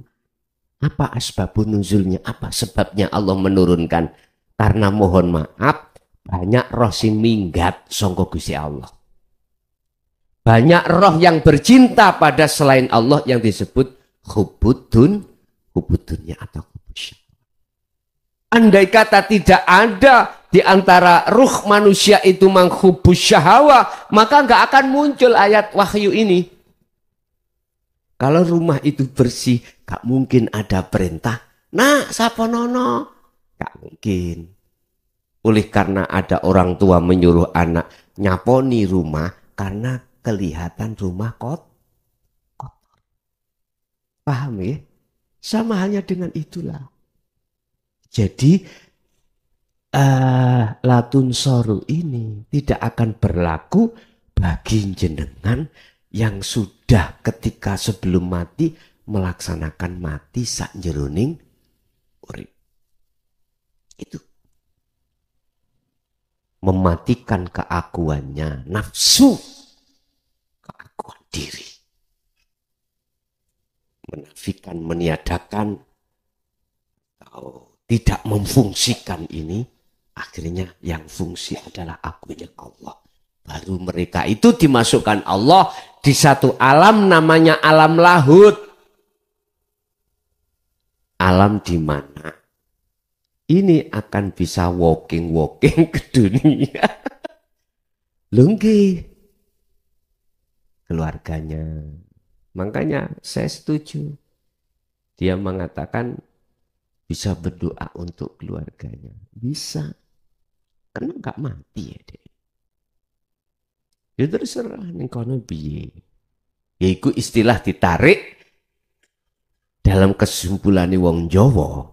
Apa asbabun nuzulnya? Apa sebabnya Allah menurunkan? Karena mohon maaf, banyak roh sing minggat sangka Gusti Allah. Banyak roh yang bercinta pada selain Allah yang disebut hubbud dunya atau hubbus. Andai kata tidak ada di antara ruh manusia itu manghubbus syahwa, maka nggak akan muncul ayat wahyu ini. Kalau rumah itu bersih, gak mungkin ada perintah. Nah, sapa nono? Gak mungkin. Oleh karena ada orang tua menyuruh anak nyaponi rumah karena kelihatan rumah kotor. Paham ya? Sama halnya dengan itulah. Jadi latun soru ini tidak akan berlaku bagi jenengan yang sudah ketika sebelum mati melaksanakan mati sak jeroning urip. Itu mematikan keakuannya, nafsu, keakuan diri, menafikan, meniadakan, atau tidak memfungsikan ini, akhirnya yang fungsi adalah akunya Allah. Baru mereka itu dimasukkan Allah di satu alam namanya alam lahud. Alam di mana ini akan bisa walking ke dunia. Lunggi keluarganya. Makanya saya setuju. Dia mengatakan bisa berdoa untuk keluarganya. Bisa. Karena nggak mati ya deh. Ya terserah ning kono piye. Yaiku istilah ditarik dalam kesimpulan wong Jawa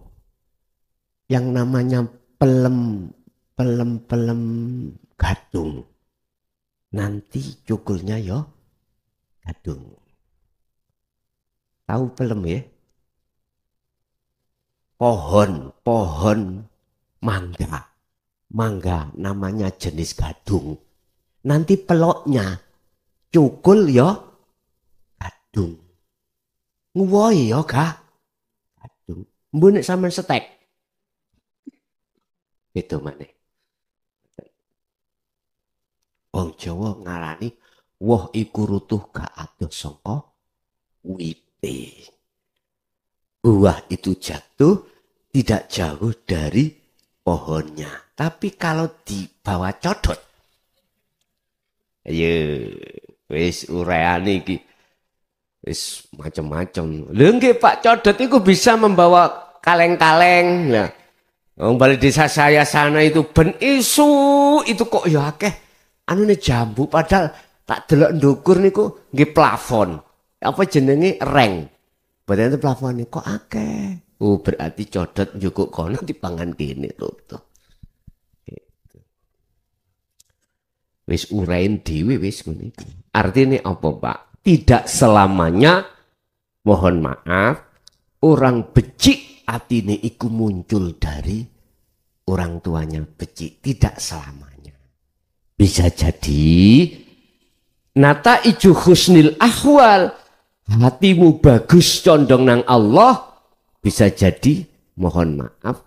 yang namanya pelem gadung. Nanti cukulnya yo gadung. Tahu pelem ya? Pohon mangga namanya jenis gadung. Nanti peloknya cukul ya gadung. Nguwoi ya gak gadung. Mbune sampean setek. Itu maneh. Wong Jawa ngarani woh iku rutuh gak adoh saka wite. Buah itu jatuh tidak jauh dari pohonnya. Tapi kalau dibawa codot, ayo, wis ureane iki, wis macam-macam. Lho nggih Pak Codot itu bisa membawa kaleng-kaleng. Nah, balik desa saya sana itu ben isu itu kok ya akeh. Anu nih jambu padahal tak delok ndukur niku nggih plafon. Apa jenenge reng. Badan itu plafon kok akeh. Berarti codot njukuk kono dipangan kene lho to. Gitu. Wis urain dhewe wis ngene iki. Artine apa, Pak? Tidak selamanya mohon maaf orang becik atine iku muncul dari orang tuanya becik, tidak selamanya. Bisa jadi nata iju husnil ahwal, hatimu bagus condong nang Allah, bisa jadi mohon maaf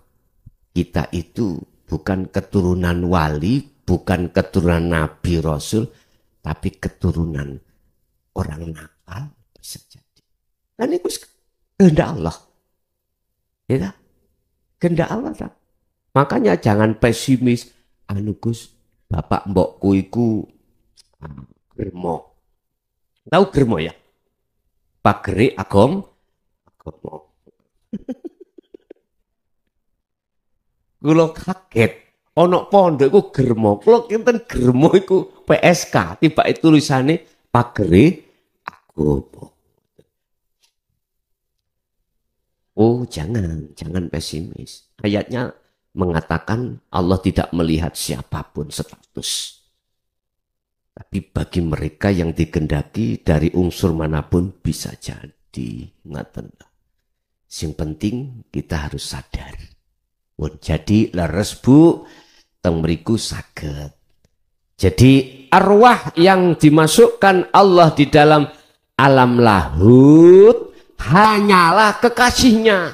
kita itu bukan keturunan wali, bukan keturunan nabi rasul, tapi keturunan orang nakal, bisa jadi. Dan itu kehendak Allah. Ya, kehendak Allah tak? Makanya jangan pesimis. Anu Gus, bapak mbokku iku germo. Tahu germo ya? Pagere agom. Kulo kaget. Ono pondok iku germo. Kulo kinten germo iku PSK. Tiba itu tulisannya pagere agom. Oh jangan pesimis. Ayatnya mengatakan Allah tidak melihat siapapun status. Tapi bagi mereka yang dikehendaki dari unsur manapun bisa jadi. Ngaten. Yang penting kita harus sadar. Jadi leres Bu, teng mriku saged. Jadi arwah yang dimasukkan Allah di dalam alam lahut hanyalah kekasihnya.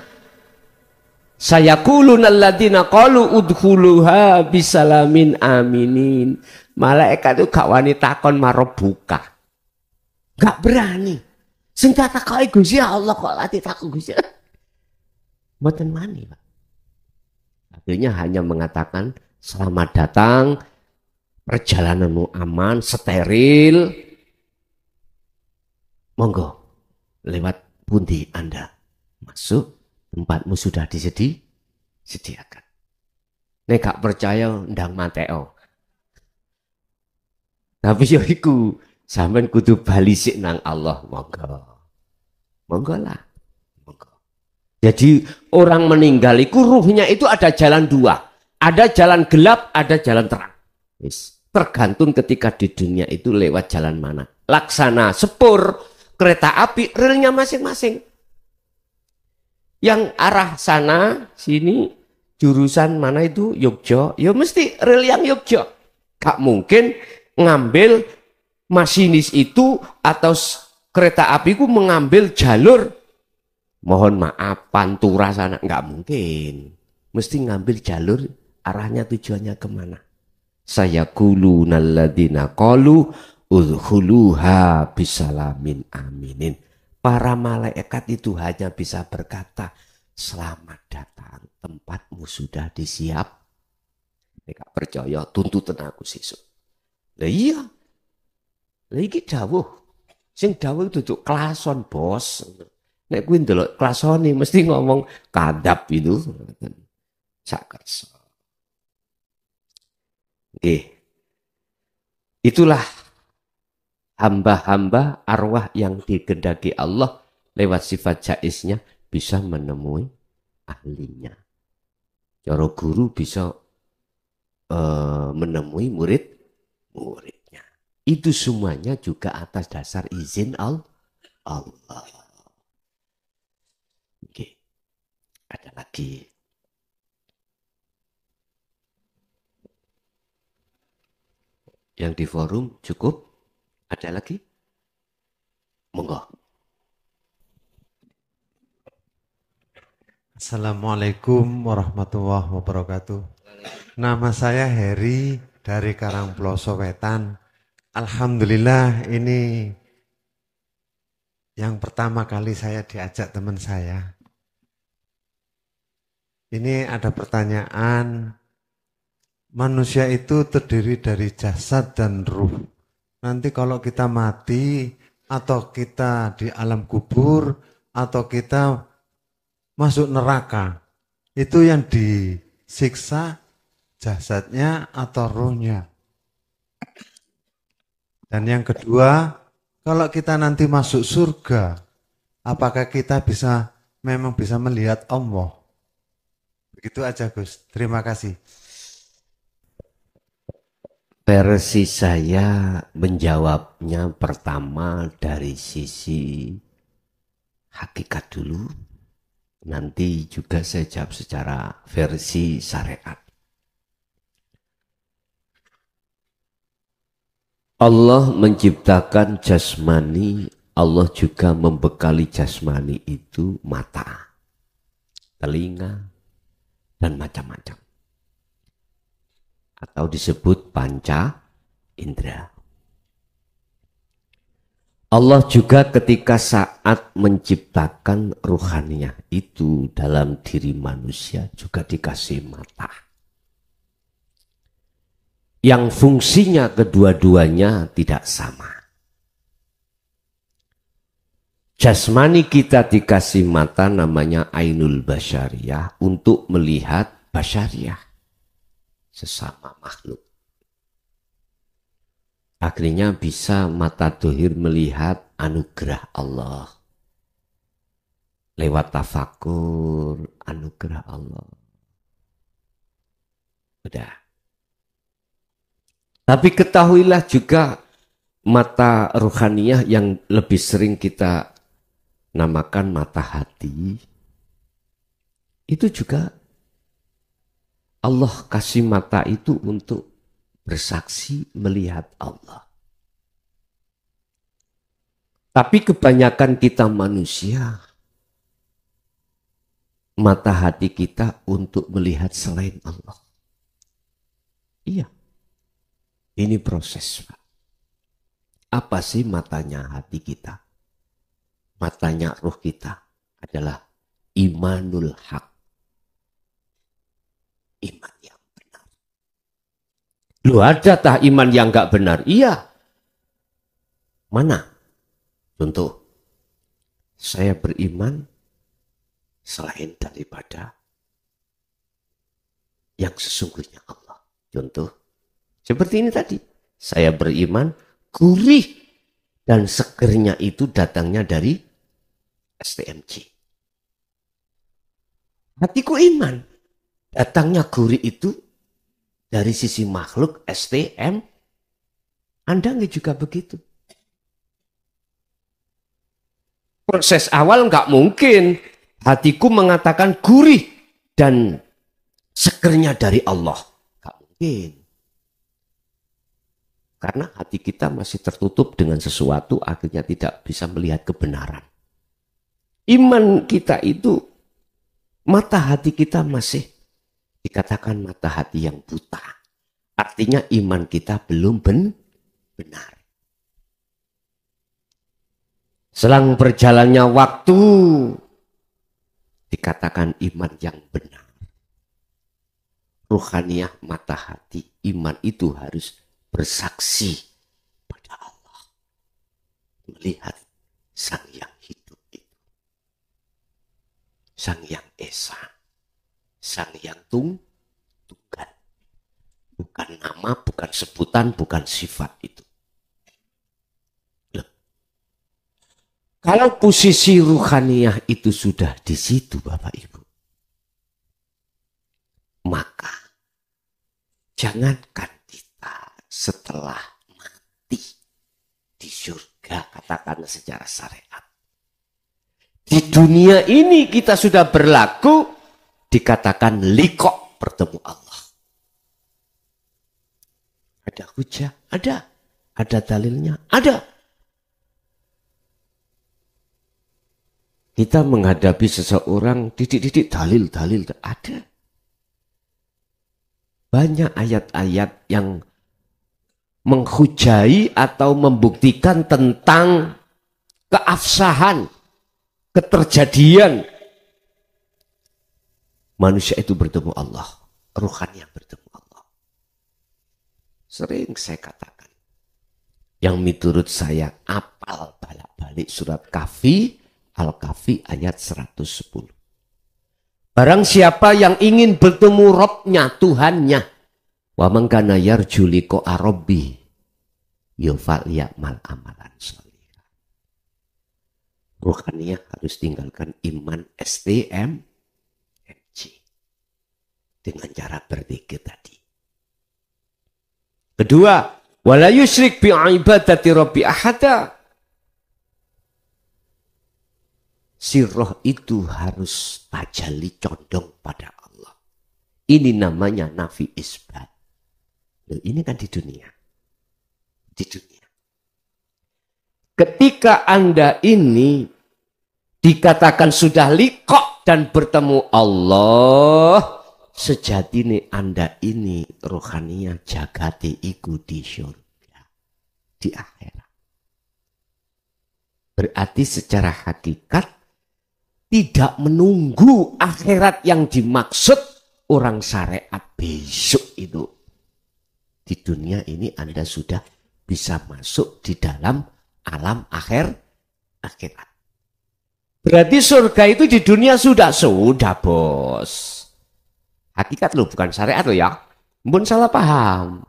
Sayaquluna alladziina qalu udkhuluha bisalamin aminin. Malaikat itu gak wani takon marobuka. Gak berani. Sing takoki Gusti Allah kok lati takon Gusti. Mboten wani, Pak. Akhirnya hanya mengatakan selamat datang, perjalananmu aman, steril. Monggo lewat pundi Anda masuk. Tempatmu sudah disediakan. Nek gak percaya ndang mateo. Tapi yo iku sampean kudu balisik nang Allah, monggo. Monggo lah. Monggo. Jadi orang meninggal itu ruhnya itu ada jalan dua. Ada jalan gelap, ada jalan terang. Tergantung ketika di dunia itu lewat jalan mana. Laksana sepur, kereta api, relnya masing-masing. Yang arah sana, sini, jurusan mana itu, Yogyo, ya mesti rel yang Yogyo. Gak mungkin ngambil masinis itu atau kereta api ku mengambil jalur, mohon maaf, Pantura sana, gak mungkin. Mesti ngambil jalur, arahnya tujuannya kemana. Sayaquluna alladziina qalu udkhuluha bisalamin aminin. Para malaikat itu hanya bisa berkata, selamat datang, tempatmu sudah disiap. Nek percaya tuntutan aku sesuk. Lah iya. Lah iki dawuh. Sing dawuh duduk klason, Bos. Nek kuwi ndelok klasone mesti ngomong kadap itu. Sak kersa. Nggih. Itulah hamba-hamba arwah yang digendaki Allah lewat sifat jaiznya bisa menemui ahlinya. Cara guru bisa menemui muridnya. Itu semuanya juga atas dasar izin Allah. Oke. Ada lagi. Yang di forum cukup? Ada lagi? Monggo. Assalamualaikum warahmatullahi wabarakatuh. Nama saya Heri dari Karangploso Wetan. Alhamdulillah ini yang pertama kali saya diajak teman saya. Ini ada pertanyaan, manusia itu terdiri dari jasad dan ruh. Nanti kalau kita mati atau kita di alam kubur atau kita masuk neraka, itu yang disiksa jasadnya atau ruhnya. Dan yang kedua, kalau kita nanti masuk surga, apakah kita memang bisa melihat Allah? Begitu aja Gus, terima kasih. Versi saya menjawabnya pertama dari sisi hakikat dulu. Nanti juga saya jawab secara versi syariat. Allah menciptakan jasmani, Allah juga membekali jasmani itu mata, telinga, dan macam-macam. Atau disebut panca indera. Allah juga ketika saat menciptakan ruhaniyah itu dalam diri manusia juga dikasih mata. Yang fungsinya kedua-duanya tidak sama. Jasmani kita dikasih mata namanya ainul basyariyah untuk melihat basyariyah, sesama makhluk. Akhirnya bisa mata dohir melihat anugerah Allah. Lewat tafakur anugerah Allah. Udah. Tapi ketahuilah juga mata ruhaniyah yang lebih sering kita namakan mata hati. Itu juga Allah kasih mata itu untuk bersaksi melihat Allah. Tapi kebanyakan kita manusia, mata hati kita untuk melihat selain Allah. Iya. Ini proses, Pak. Apa sih matanya hati kita? Matanya ruh kita adalah imanul haq. Iman yang benar. Lu ada tah iman yang gak benar? Iya. Mana? Contoh, saya beriman selain daripada yang sesungguhnya Allah. Contoh, seperti ini tadi. Saya beriman gurih dan segernya itu datangnya dari STMJ. Hatiku iman. Datangnya gurih itu dari sisi makhluk STM. Anda nggak juga begitu. Proses awal nggak mungkin hatiku mengatakan gurih dan segernya dari Allah. Nggak mungkin. Karena hati kita masih tertutup dengan sesuatu, akhirnya tidak bisa melihat kebenaran. Iman kita itu, mata hati kita masih dikatakan mata hati yang buta. Artinya iman kita belum benar. Selang berjalannya waktu, katakan iman yang benar. Ruhaniyah mata hati, iman itu harus bersaksi pada Allah. Melihat Sang Yang hidup itu. Sang Yang Esa. Sang Yang Tunggal. Bukan nama, bukan sebutan, bukan sifat itu. Loh. Kalau posisi ruhaniyah itu sudah di situ Bapak Ibu, maka jangankan kita setelah mati di surga, katakan secara syariat. Di dunia ini kita sudah berlaku, dikatakan liqo, bertemu Allah. Ada hujah? Ada. Ada dalilnya? Ada. Kita menghadapi seseorang, didik-didik dalil, ada. Banyak ayat-ayat yang menghujai atau membuktikan tentang keabsahan, keterjadian manusia itu bertemu Allah, ruhannya bertemu Allah. Sering saya katakan, yang menurut saya apal balik surat Kahfi, Al-Kahfi ayat 110. Barang siapa yang ingin bertemu Robnya, Tuhannya, wa man kana yarju liqa'a rabbi ya'mal amalan shalihah. Ruhaniyah harus tinggalkan iman STMG dengan cara berzikir tadi. Kedua, wala yusyrik bi ibadati rabbi ahada. Si roh itu harus tajalli condong pada Allah. Ini namanya nafi isbat. Loh, ini kan di dunia. Di dunia. Ketika Anda ini dikatakan sudah liqo dan bertemu Allah, sejatine Anda ini rohaninya jagati iku di surga, di akhirat. Berarti secara hakikat tidak menunggu akhirat yang dimaksud orang syariat besok itu. Di dunia ini Anda sudah bisa masuk di dalam alam akhirat. Berarti surga itu di dunia sudah bos. Hakikat loh, bukan syariat loh ya. Mbun salah paham.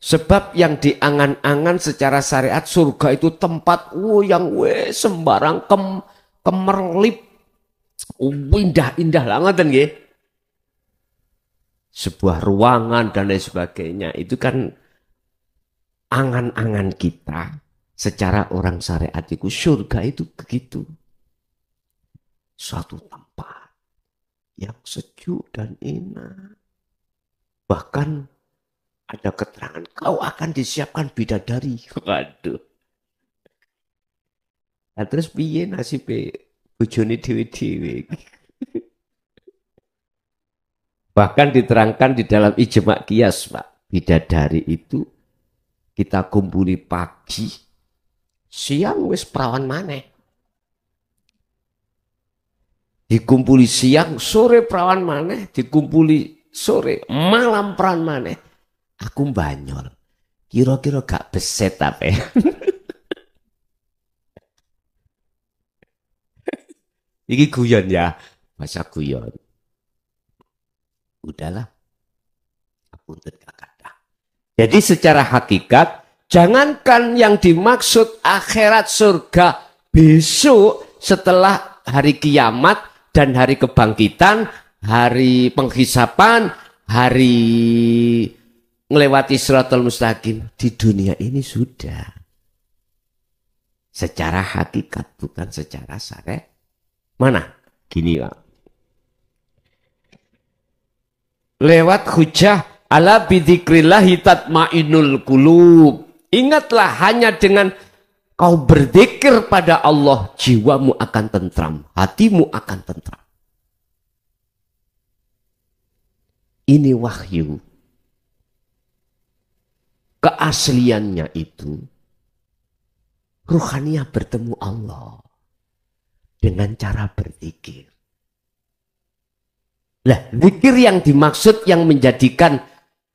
Sebab yang diangan-angan secara syariat surga itu tempat yang sembarang kemerlip. Indah-indah banget kan ya. Sebuah ruangan dan lain sebagainya. Itu kan angan-angan kita secara orang syariat itu. Surga itu begitu. Suatu tempat yang sejuk dan enak. Bahkan ada keterangan, kau akan disiapkan bidadari. Waduh. Nah, terus piye nasibe bojone dhewe-dhewe. Bahkan diterangkan di dalam ijma' qiyas, Pak. Bidadari itu kita kumpuli pagi, siang wis perawan maneh. Dikumpuli siang, sore perawan maneh, dikumpuli sore, malam perawan maneh. Aku banyol, kira-kira gak beset apa ya? Ini guyon ya, masa guyon. Udahlah, aku kata. Jadi secara hakikat, jangankan yang dimaksud akhirat surga besok setelah hari kiamat dan hari kebangkitan, hari penghisapan, hari melewati Shiratal Mustaqim, di dunia ini sudah. Secara hakikat, bukan secara syariat. Mana? Gini Pak. Lewat hujah ala bidzikrillahi tatmainul qulub. Ingatlah, hanya dengan kau berzikir pada Allah, jiwamu akan tentram, hatimu akan tentram. Ini wahyu. Keasliannya itu ruhaniyah bertemu Allah. dengan cara berzikir. Lah, zikir yang dimaksud yang menjadikan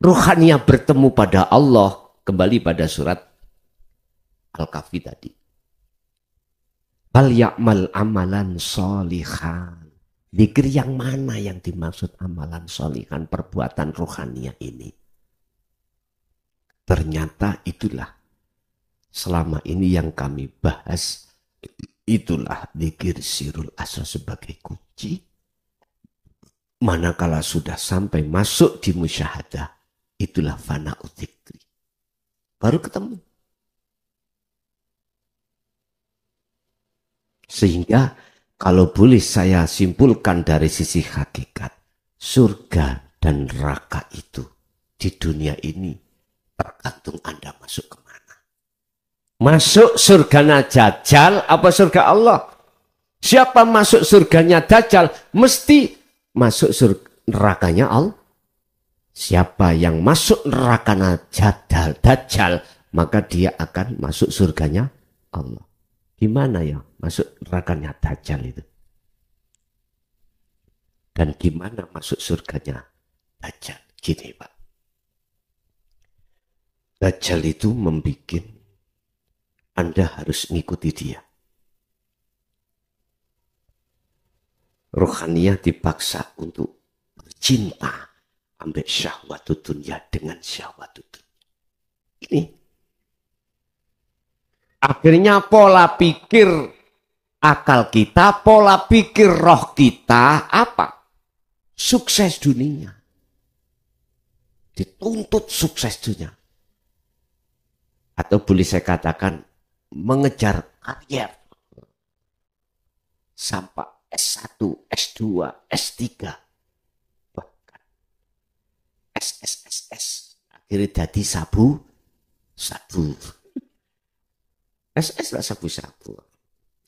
ruhaniah bertemu pada Allah, kembali pada surat Al-Kahfi tadi. Fal ya'mal amalan sholihan. Zikir yang mana yang dimaksud amalan sholihan, perbuatan ruhaniah ini? Ternyata itulah selama ini yang kami bahas, itulah zikir sirul asrar sebagai kunci. Manakala sudah sampai masuk di musyahadah, itulah fana'u dzikri. Baru ketemu. Sehingga kalau boleh saya simpulkan dari sisi hakikat, surga dan neraka itu di dunia ini tergantung Anda masuk kemana. Masuk surganya Dajjal apa surga Allah? Siapa masuk surganya Dajjal mesti masuk nerakanya Allah. Siapa yang masuk nerakanya Dajjal, maka dia akan masuk surganya Allah. Gimana ya masuk nerakanya Dajjal itu? Dan gimana masuk surganya Dajjal? Gini Pak. Dajjal itu membuat Anda harus ngikuti dia. Rohaniah dipaksa untuk bercinta ambek syahwatut dunya dengan syahwatut dunya. Ini akhirnya pola pikir akal kita, pola pikir roh kita apa? Sukses dunia. Dituntut sukses dunia. Atau boleh saya katakan mengejar karier. Sampai S1, S2, S3, bahkan SSSS. Akhirnya jadi sabu. SS lah sabu-sabu.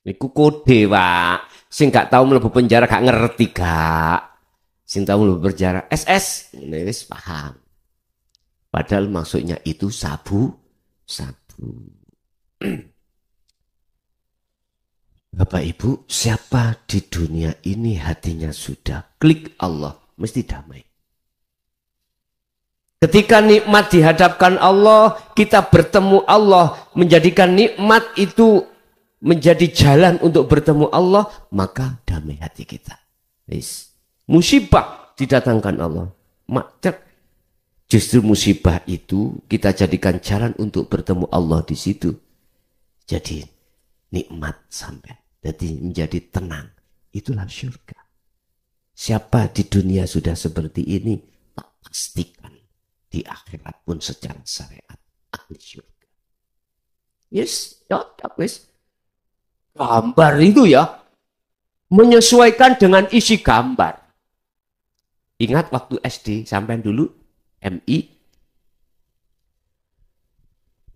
Iku kode, Pak. Sing gak tahu mlebu penjara gak ngerti gak. Sing tahu mlebu penjara SS, ini wis paham. Padahal maksudnya itu sabu. Bapak Ibu, siapa di dunia ini hatinya sudah klik Allah, mesti damai. Ketika nikmat dihadapkan Allah, kita bertemu Allah, menjadikan nikmat itu menjadi jalan untuk bertemu Allah, maka damai hati kita. Musibah didatangkan Allah. Justru musibah itu kita jadikan jalan untuk bertemu Allah di situ. Jadi nikmat sampai. Jadi menjadi tenang. Itulah syurga. Siapa di dunia sudah seperti ini, tak pastikan di akhirat pun secara syariat ahli syurga. Yes, wis. Gambar itu ya menyesuaikan dengan isi gambar. Ingat waktu SD sampai dulu MI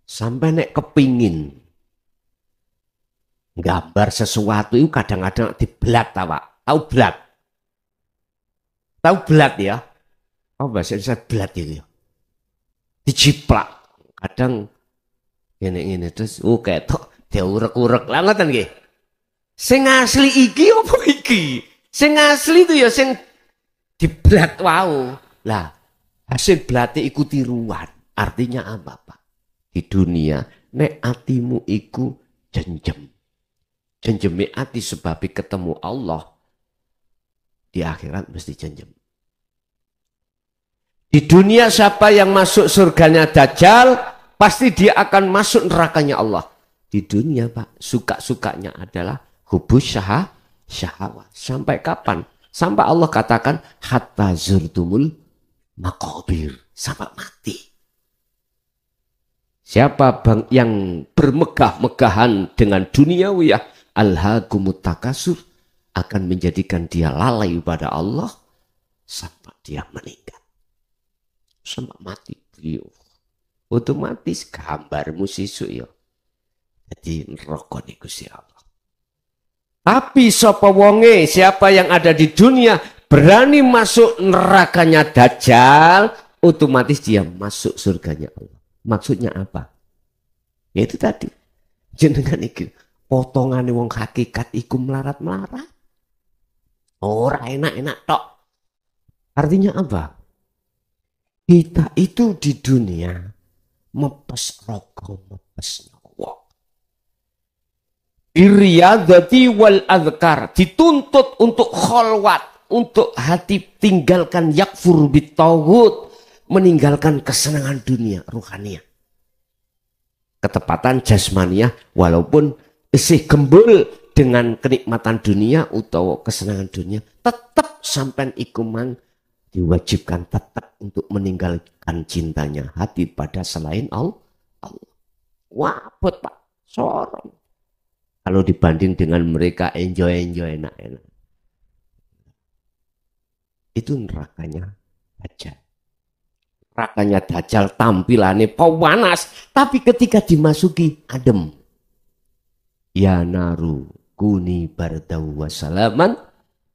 sampai nek kepingin gambar sesuatu itu kadang-kadang diblat Pak. Tahu blat? Tahu blat ya? Oh bahasa Indonesia blat itu ya. Dijiplak. Kadang ini terus ketok diurek-urek lah ngoten nggih. Sing asli iki apa iki? Sing asli itu ya sing diblat wau. Lah, hasil blate iku tiruan. Artinya apa, Pak? Di dunia nek atimu iku jenjem. Jenjeme ati sebabi ketemu Allah. Di akhirat mesti jenjem. Di dunia siapa yang masuk surganya Dajjal, pasti dia akan masuk nerakanya Allah. Di dunia Pak, suka-sukanya adalah hubus syahwat. Sampai kapan? Sampai Allah katakan, hatta zurtumul maqabir. Sampai mati. Siapa yang bermegah-megahan dengan duniawiyah, alhaakumut takasur, akan menjadikan dia lalai pada Allah sampai dia meninggal. Sampai mati. Otomatis gambarmu sisuk ya. Jadi neraka niku si Allah. Tapi sapa wonge, siapa yang ada di dunia berani masuk nerakanya Dajjal, otomatis dia masuk surganya Allah. Maksudnya apa? Yaitu tadi jenengan iki potongane wong hakikat iku melarat-melarat. Ora enak-enak tok. Artinya apa? Kita itu di dunia mepes rokok, mepes nyawa. Biriyadati wal azkar, dituntut untuk kholwat, untuk hati tinggalkan yakfur bitauhud, meninggalkan kesenangan dunia ruhaniyah. Ketepatan jasmaniah walaupun isih gembul dengan kenikmatan dunia atau kesenangan dunia, tetap sampai iku mang diwajibkan tetap untuk meninggalkan cintanya hati pada selain Allah. Wabot Pak, sorong. Kalau dibanding dengan mereka enjoy enak-enak. Itu nerakanya Dajjal. Nerakanya Dajjal tampilannya panas, tapi ketika dimasuki adem. Ya naru kuni bardau wasalaman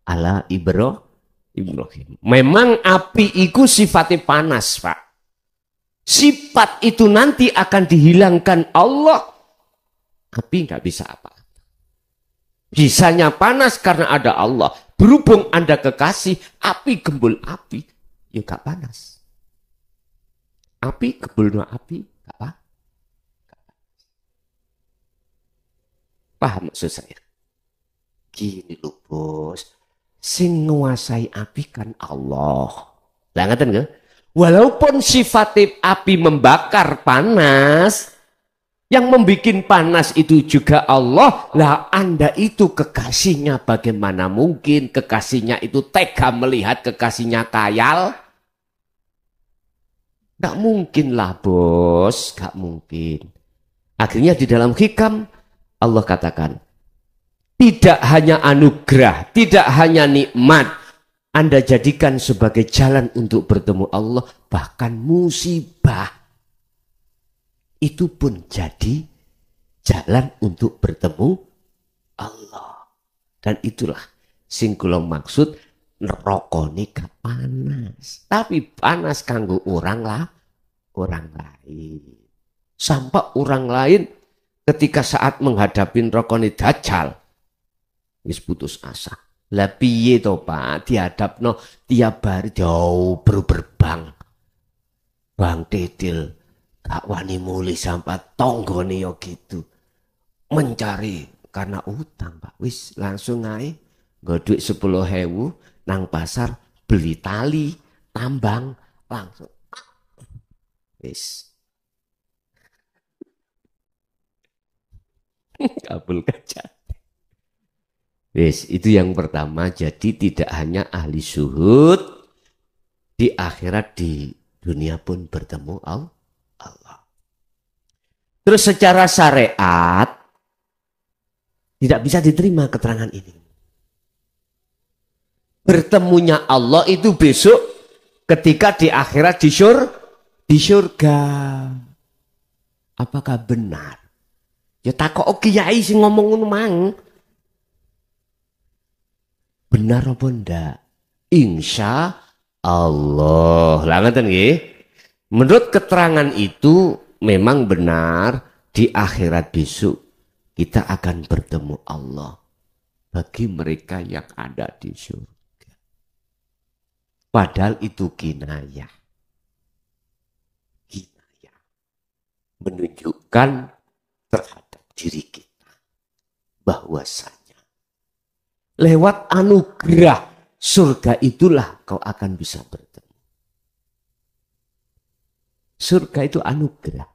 ala Ibrahim. Memang api itu sifatnya panas, Pak. Sifat itu nanti akan dihilangkan Allah. Api nggak bisa apa. Bisanya panas karena ada Allah. Berhubung Anda kekasih, api gembul api, ya nggak panas. Api gembul api, nggak apa. Paham maksud saya? Gini loh bos. Sing nguasai api kan Allah. Lah ngaten nggih? Walaupun sifat api membakar panas, yang membuat panas itu juga Allah. Lah Anda itu kekasihnya, bagaimana mungkin kekasihnya itu tega melihat kekasihnya kayal? Gak mungkin lah bos, gak mungkin. Akhirnya di dalam hikam Allah katakan, tidak hanya anugerah, tidak hanya nikmat Anda jadikan sebagai jalan untuk bertemu Allah, bahkan musibah itu pun jadi jalan untuk bertemu Allah. Dan itulah sing kula maksud nerokone gak panas, tapi panas kanggo orang lain. Sampai orang lain ketika saat menghadapi nerokone Dajjal wis putus asa. Lah piye to Pak, dihadapno tiap hari jauh berbang. Bang Titil gak wani muli sampai tonggone yo gitu. Mencari karena utang Pak. Wis langsung ae nggo dhuwit 10.000 nang pasar beli tali, tambang langsung. Wis. Kabul kaca. Wis, itu yang pertama. Jadi tidak hanya ahli syuhud di akhirat, di dunia pun bertemu Allah. Terus secara syariat tidak bisa diterima keterangan ini. Bertemunya Allah itu besok ketika di akhirat di surga. Apakah benar? Ya takok kiai sing ngomong ngono mang. Benar apa ndak? Insya Allah. Lah ngoten nggih. Menurut keterangan itu memang benar, di akhirat besok kita akan bertemu Allah bagi mereka yang ada di surga. Padahal itu kinayah. Kinayah. Menunjukkan terhadap diri kita bahwasanya lewat anugerah surga itulah kau akan bisa bertemu. Surga itu anugerah.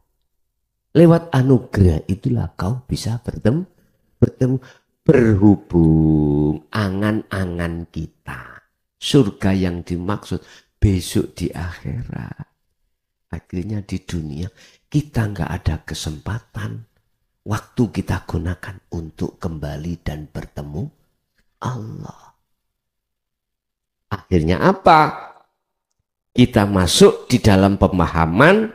Lewat anugerah itulah kau bisa bertemu. Berhubung angan-angan kita. Surga yang dimaksud besok di akhirat. Akhirnya di dunia kita nggak ada kesempatan. Waktu kita gunakan untuk kembali dan bertemu Allah. Akhirnya apa? Kita masuk di dalam pemahaman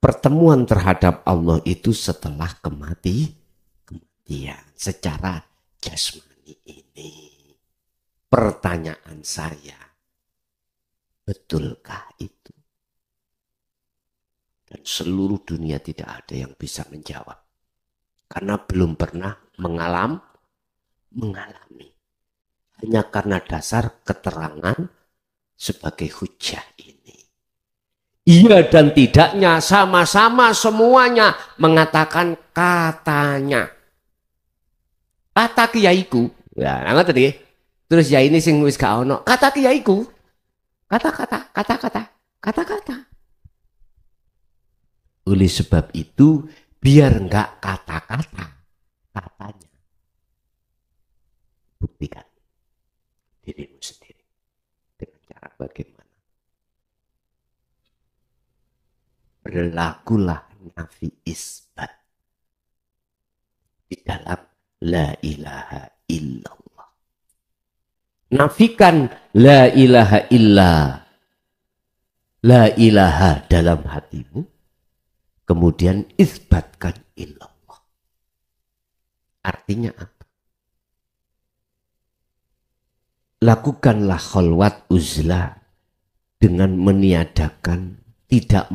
pertemuan terhadap Allah itu setelah kematian secara jasmani ini. Pertanyaan saya, betulkah itu? Dan seluruh dunia tidak ada yang bisa menjawab. Karena belum pernah mengalami. Hanya karena dasar keterangan sebagai hujah ini. Iya dan tidaknya sama-sama semuanya mengatakan katanya. Kata kiaiku. Ya, ngerti tadi. Terus ya ini sing wis gak ono. Kata kiaiku. Kata-kata. Oleh sebab itu biar enggak kata-kata, katanya. Buktikan dirimu sendiri dengan cara bagaimana. Berlakulah nafi isbat di dalam la ilaha illallah. Nafikan la ilaha illa, la ilaha dalam hatimu, kemudian isbatkan illallah. Artinya apa? Lakukanlah khalwat uzlah dengan meniadakan, tidak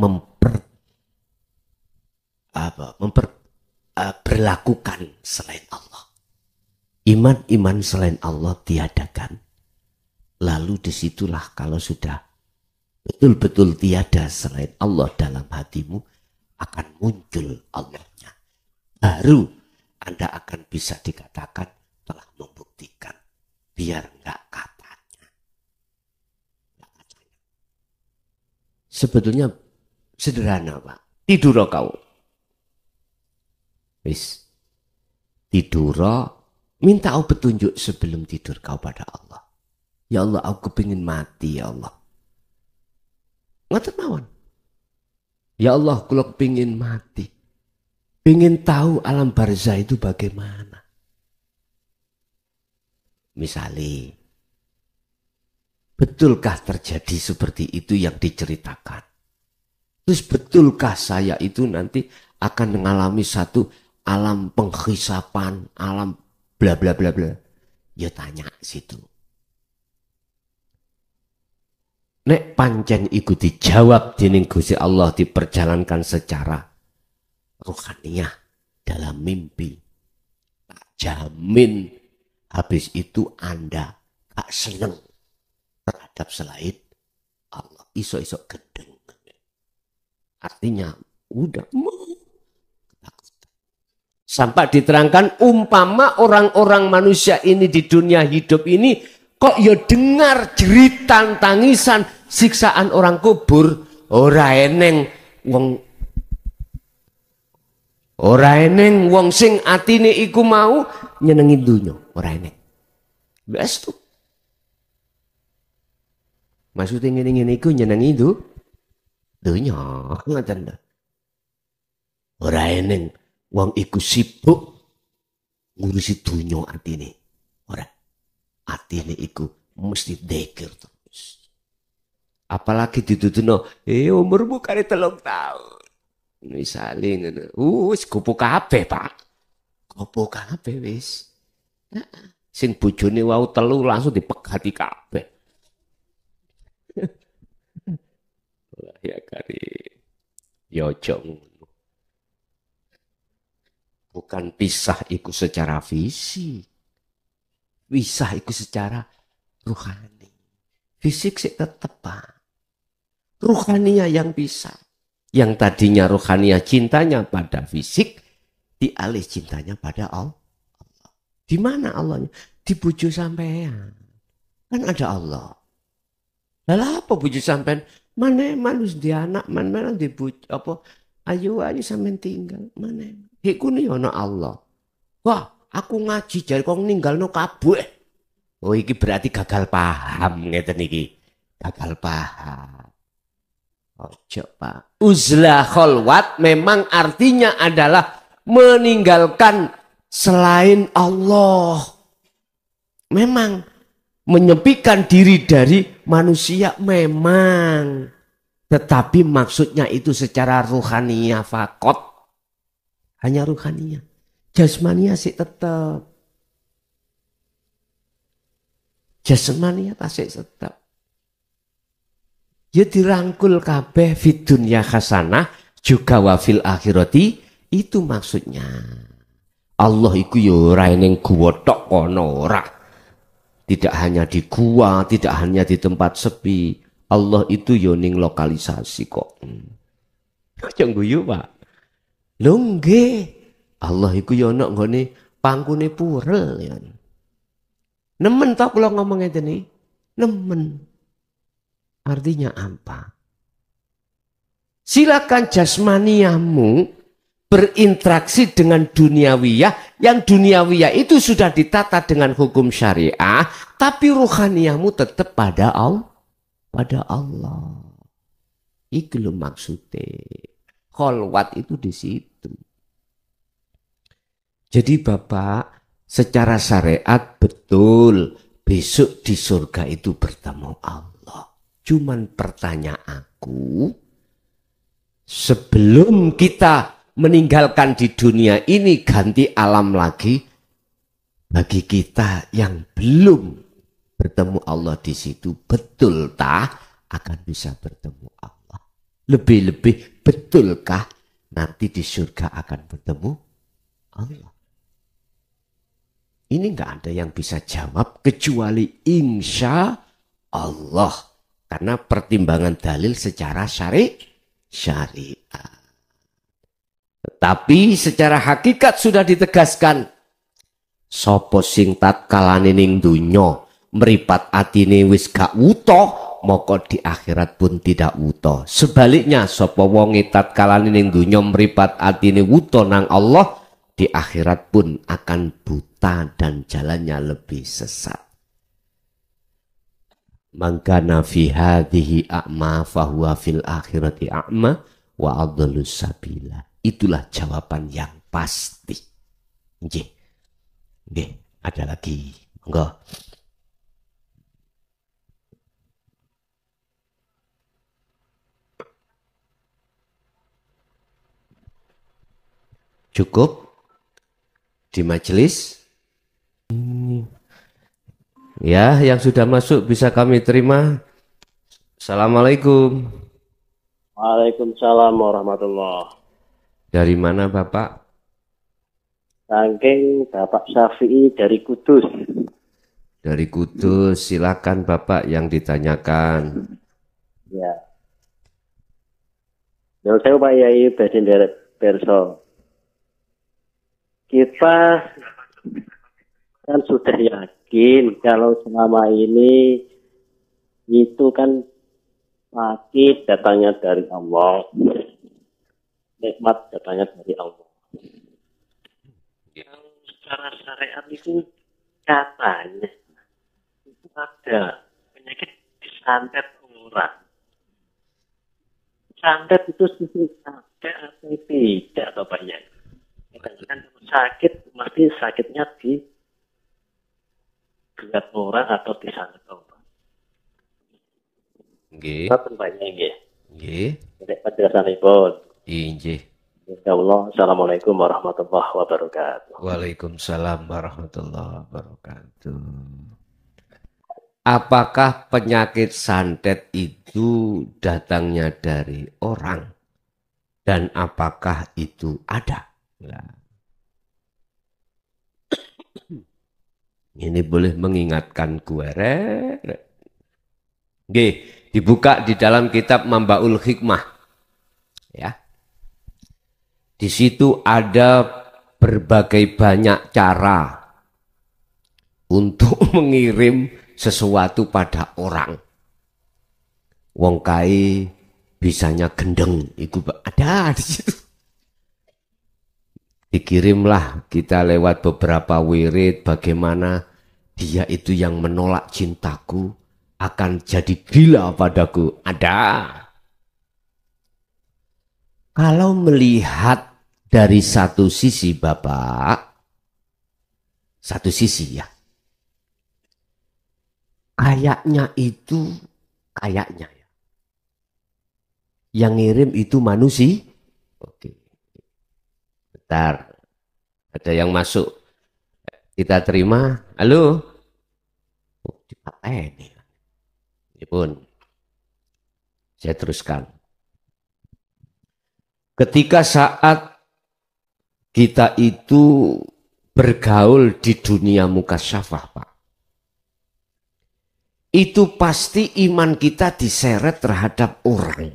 berlakukan selain Allah. Iman-iman selain Allah tiadakan. Lalu disitulah kalau sudah betul-betul tiada selain Allah dalam hatimu, akan muncul Allahnya. Baru Anda akan bisa dikatakan telah membuktikan. Biar enggak katanya. Sebetulnya sederhana, Pak. Tidur kau. Wis. Tidur, minta kau petunjuk sebelum tidur kau pada Allah. Ya Allah, aku kepingin mati ya Allah. Ngoten mawon. Ya Allah, kalau kepingin mati. Pengen tahu alam barzah itu bagaimana. Misalnya, betulkah terjadi seperti itu yang diceritakan? Terus betulkah saya itu nanti akan mengalami satu alam penghisapan, alam bla bla bla bla? Ya tanya situ. Nek pancen iku dijawab dening Gusti Allah, diperjalankan secara ruhaniyah dalam mimpi. Tak jamin habis itu Anda gak seneng terhadap selain Allah. Iso-iso gedeng. Artinya udah ketakutan. Sampai diterangkan umpama orang-orang manusia ini di dunia hidup ini kok ya dengar jeritan tangisan siksaan orang kubur, ora eneng wong sing atine iku mau nyenengi dunya, ora eneng. Wes tuh. Maksudnya ngene-ngene iku nyenengi dunya, ngoten lho. Ora eneng wong iku sibuk ngurusi dunya atine. Ora. Atine iku mesti dzikir terus. Apalagi dituduhno, umurmu kare 3 tahun. Misale ngono. Wis gopo kabeh, Pak. Gopo kabeh wis. Sing bojone wau 3 langsung dipegati kabeh. Ya kari. Ya aja ngono. Bukan pisah iku secara fisik. Pisah iku secara ruhani. Fisik sih tetep, Pak. Ruhaninya yang pisah. Yang tadinya ruhaniah cintanya pada fisik, dialih cintanya pada Allah. Di mana Allahnya? Di bojo sampean. Kan ada Allah. Lalu apa bojo sampean? Mana manus di anak, mana di bojo apa? Ayo sampean tinggal. Mana? Iku ni ana Allah. Wah, aku ngaji jare kok ninggalno kabeh. Oh iki berarti gagal paham ngeten iki. Gagal paham. Ojo, Pak. Uzlah khalwat memang artinya adalah meninggalkan selain Allah. Memang menyepikan diri dari manusia memang. Tetapi maksudnya itu secara ruhaniyah fakot. Hanya ruhaniyah. Jasmania sih tetap. Jasmania tasik tetap. Ya dirangkul kabeh fid dunya hasanah juga wafil akhirati, itu maksudnya. Allah iku yo ora ning guwa tok kono ora. Tidak hanya di gua, tidak hanya di tempat sepi. Allah itu yo ning lokalisasi kok. Aja guyu, Pak. Lho nggih. Allah iku yo ana nggone pangkune purel ya. Nemen tok kula ngomong ngeten iki. Nemen. Artinya apa? Silakan jasmaniamu berinteraksi dengan duniawiyah, yang duniawiyah itu sudah ditata dengan hukum syariah, tapi ruhaniyamu tetap pada Allah. Pada Allah. Itu loh maksudnya. Kholwat itu di situ. Jadi Bapak, secara syariat betul besok di surga itu bertemu Allah. Cuman pertanyaanku, sebelum kita meninggalkan di dunia ini ganti alam lagi, bagi kita yang belum bertemu Allah di situ, betul tak akan bisa bertemu Allah? Lebih-lebih betulkah nanti di surga akan bertemu Allah? Ini nggak ada yang bisa jawab kecuali insya Allah, karena pertimbangan dalil secara syariat. Tapi secara hakikat sudah ditegaskan, sapa sing tatkalane ning donya mripat atine wis gak wuta, maka di akhirat pun tidak wuta. Sebaliknya sapa wonge tatkalane ning donya mripat atine wuta nang Allah, di akhirat pun akan buta dan jalannya lebih sesat. Man kana fi hadhihi a'ma fahuwa fil akhirati a'ma wa adallus sabila. Itulah jawaban yang pasti. Nggih. Nggih, ada lagi. Monggo. Cukup di majelis? Ya, yang sudah masuk bisa kami terima. Assalamualaikum. Waalaikumsalam warahmatullahi. Dari mana Bapak? Saking Bapak Syafi'i dari Kudus. Dari Kudus, silakan Bapak yang ditanyakan. Ya. Yang saya Pak Yai Badin Perso. Kita kan sudah yakin kalau selama ini itu kan pasti datangnya dari Allah. Nikmat datangnya dari Allah. Yang secara syariat itu katanya itu ada penyakit disantet orang. Santet itu ada atau tidak atau banyak? Kadang-kadang sakit mesti sakitnya di buat orang atau disantet orang. Nggih. Saben banyak nggih. Nggih. Nek penjelasanipun. Injih. Insyaallah. Assalamualaikum warahmatullahi wabarakatuh. Waalaikumsalam warahmatullahi wabarakatuh. Apakah penyakit santet itu datangnya dari orang? Dan apakah itu ada? Nah. Ini boleh mengingatkan gue. Nggih, dibuka di dalam kitab Mambaul Hikmah. Ya. Di situ ada berbagai banyak cara untuk mengirim sesuatu pada orang. Wong kai bisanya gendeng, itu ada di situ. Dikirimlah kita lewat beberapa wirid bagaimana dia itu yang menolak cintaku akan jadi gila padaku. Ada. Kalau melihat dari satu sisi Bapak, satu sisi ya, kayaknya ya, yang ngirim itu manusia. Oke. Bentar, ada yang masuk. Kita terima. Halo. Oh, ini. Ini pun. Saya teruskan. Ketika saat kita itu bergaul di dunia mukasyafah, Pak, itu pasti iman kita diseret terhadap orang.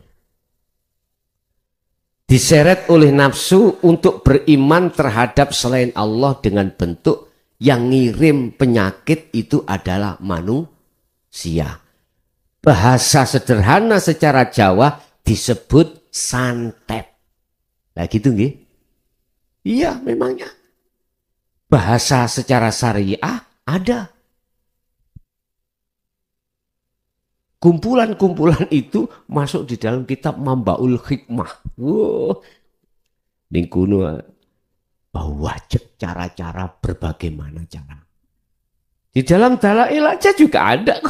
Diseret oleh nafsu untuk beriman terhadap selain Allah dengan bentuk yang ngirim penyakit itu adalah manusia. Bahasa sederhana secara Jawa disebut santet. Nah gitu nggih? Iya memangnya. Bahasa secara syariah ada. Kumpulan-kumpulan itu masuk di dalam kitab Mambaul Hikmah. Wow. Ning kuno wajib cara-cara berbagaimana cara. Di dalam dalail aja juga ada.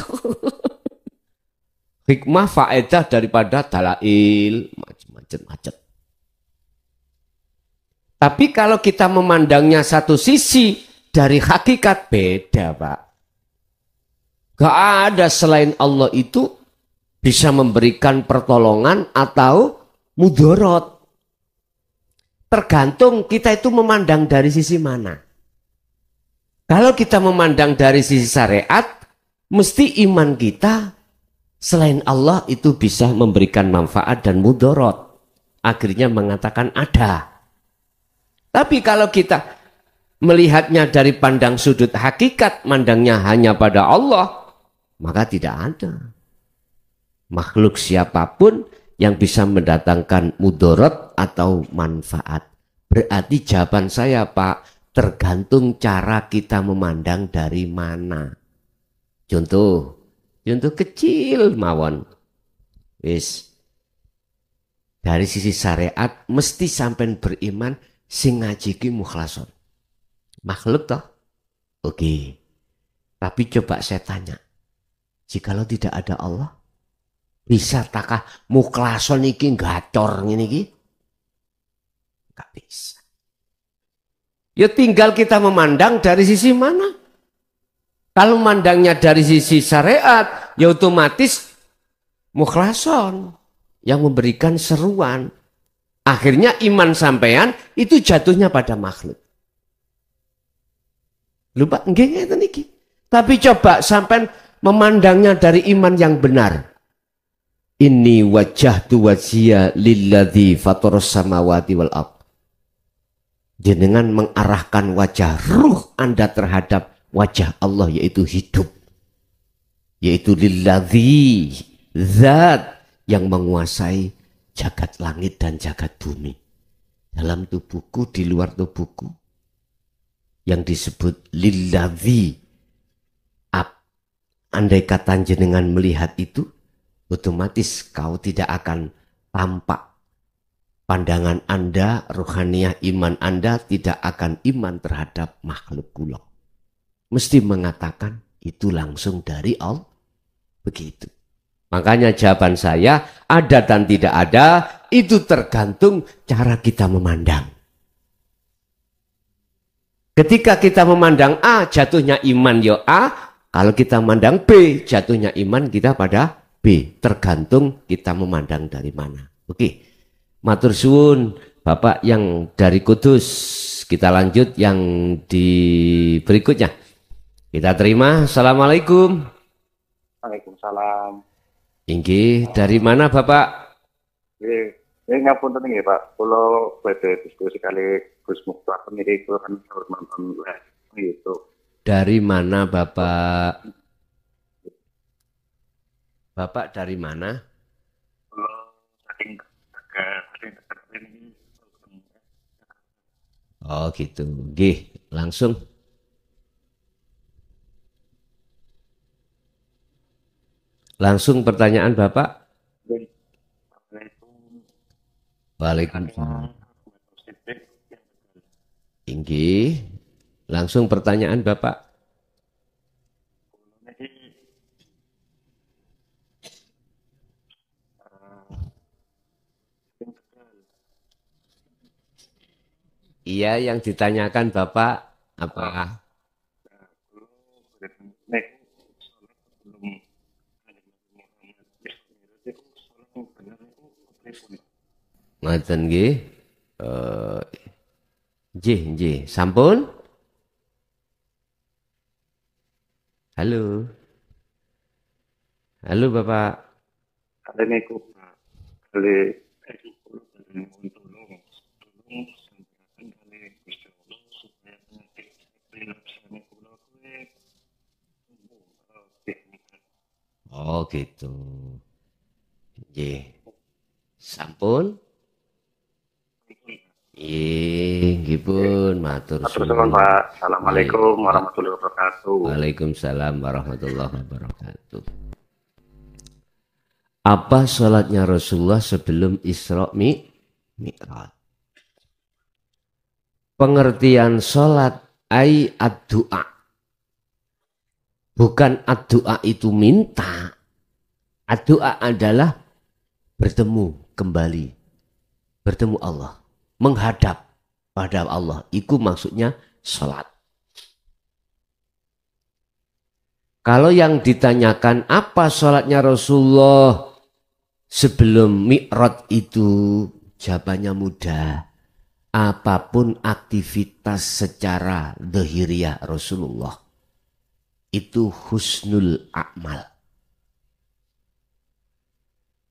Hikmah faedah daripada dalail macam-macam. Tapi kalau kita memandangnya satu sisi dari hakikat beda, Pak. Gak ada selain Allah itu bisa memberikan pertolongan atau mudorot. Tergantung kita itu memandang dari sisi mana. Kalau kita memandang dari sisi syariat, mesti iman kita selain Allah itu bisa memberikan manfaat dan mudorot. Akhirnya mengatakan ada. Tapi kalau kita melihatnya dari pandang sudut hakikat, mandangnya hanya pada Allah, maka tidak ada makhluk siapapun yang bisa mendatangkan mudorot atau manfaat. Berarti jawaban saya, Pak, tergantung cara kita memandang dari mana. Contoh kecil mawon. Wis. Dari sisi syariat mesti sampean beriman sing ngaji ki mukhlason. Makhluk toh? Oke. Tapi coba saya tanya. Jikalau tidak ada Allah, bisa takah mukhlason iki gacor ngene iki? Enggak bisa. Ya tinggal kita memandang dari sisi mana. Kalau memandangnya dari sisi syariat, ya otomatis mukhlason yang memberikan seruan. Akhirnya iman sampean itu jatuhnya pada makhluk. Lupa nggih ngeten iki. Tapi coba sampean memandangnya dari iman yang benar. Inni wajjahtu wajhiya lilladzi fataras samawati wal ardh. Jenengan mengarahkan wajah ruh Anda terhadap wajah Allah, yaitu hidup. Yaitu lilladzi, zat yang menguasai jagat langit dan jagat bumi. Dalam tubuhku, di luar tubuhku. Yang disebut lilladzi. Andai kata jenengan melihat itu, otomatis kau tidak akan tampak. Pandangan Anda, rohaniah iman Anda tidak akan iman terhadap makhluk kula. Mesti mengatakan itu langsung dari Allah. Begitu. Makanya jawaban saya, ada dan tidak ada, itu tergantung cara kita memandang. Ketika kita memandang A, jatuhnya iman ya A. Kalau kita memandang B, jatuhnya iman kita pada B. Tergantung kita memandang dari mana. Oke. Matur suwun Bapak yang dari Kudus. Kita lanjut yang di berikutnya. Kita terima. Assalamualaikum. Waalaikumsalam. Inggih, dari mana Bapak? Ini ngapunten nggih Pak. Kula badhe diskusi kali Gus Mukhtar niki kula nonton gitu. Dari mana Bapak? Bapak dari mana? Oh gitu. Gih, langsung. Langsung pertanyaan Bapak. Waalaikumsalam. Inggih. Langsung pertanyaan Bapak. Iya, yang ditanyakan Bapak apa? Ngoten nggih. Nggih, sampun. Halo. Halo Bapak. Ada niku kali kulo untuk tulung sampaikan kali Gusti Allah supaya penyakit relapsane kulo kuwi Oh gitu. Nggih. Sampun? Nggih pun matur Matur suwun. suwun Pak. Assalamualaikum warahmatullahi wabarakatuh. Waalaikumsalam warahmatullahi wabarakatuh. Apa sholatnya Rasulullah sebelum Isra Mi'raj? Pengertian sholat ay ad-du'a. Bukan ad-du'a itu minta. Ad-du'a adalah bertemu kembali. Bertemu Allah. Menghadap pada Allah. Itu maksudnya sholat. Kalau yang ditanyakan apa sholatnya Rasulullah sebelum Mi'raj itu, jawabannya mudah. Apapun aktivitas secara dhahiriyah Rasulullah itu husnul a'mal.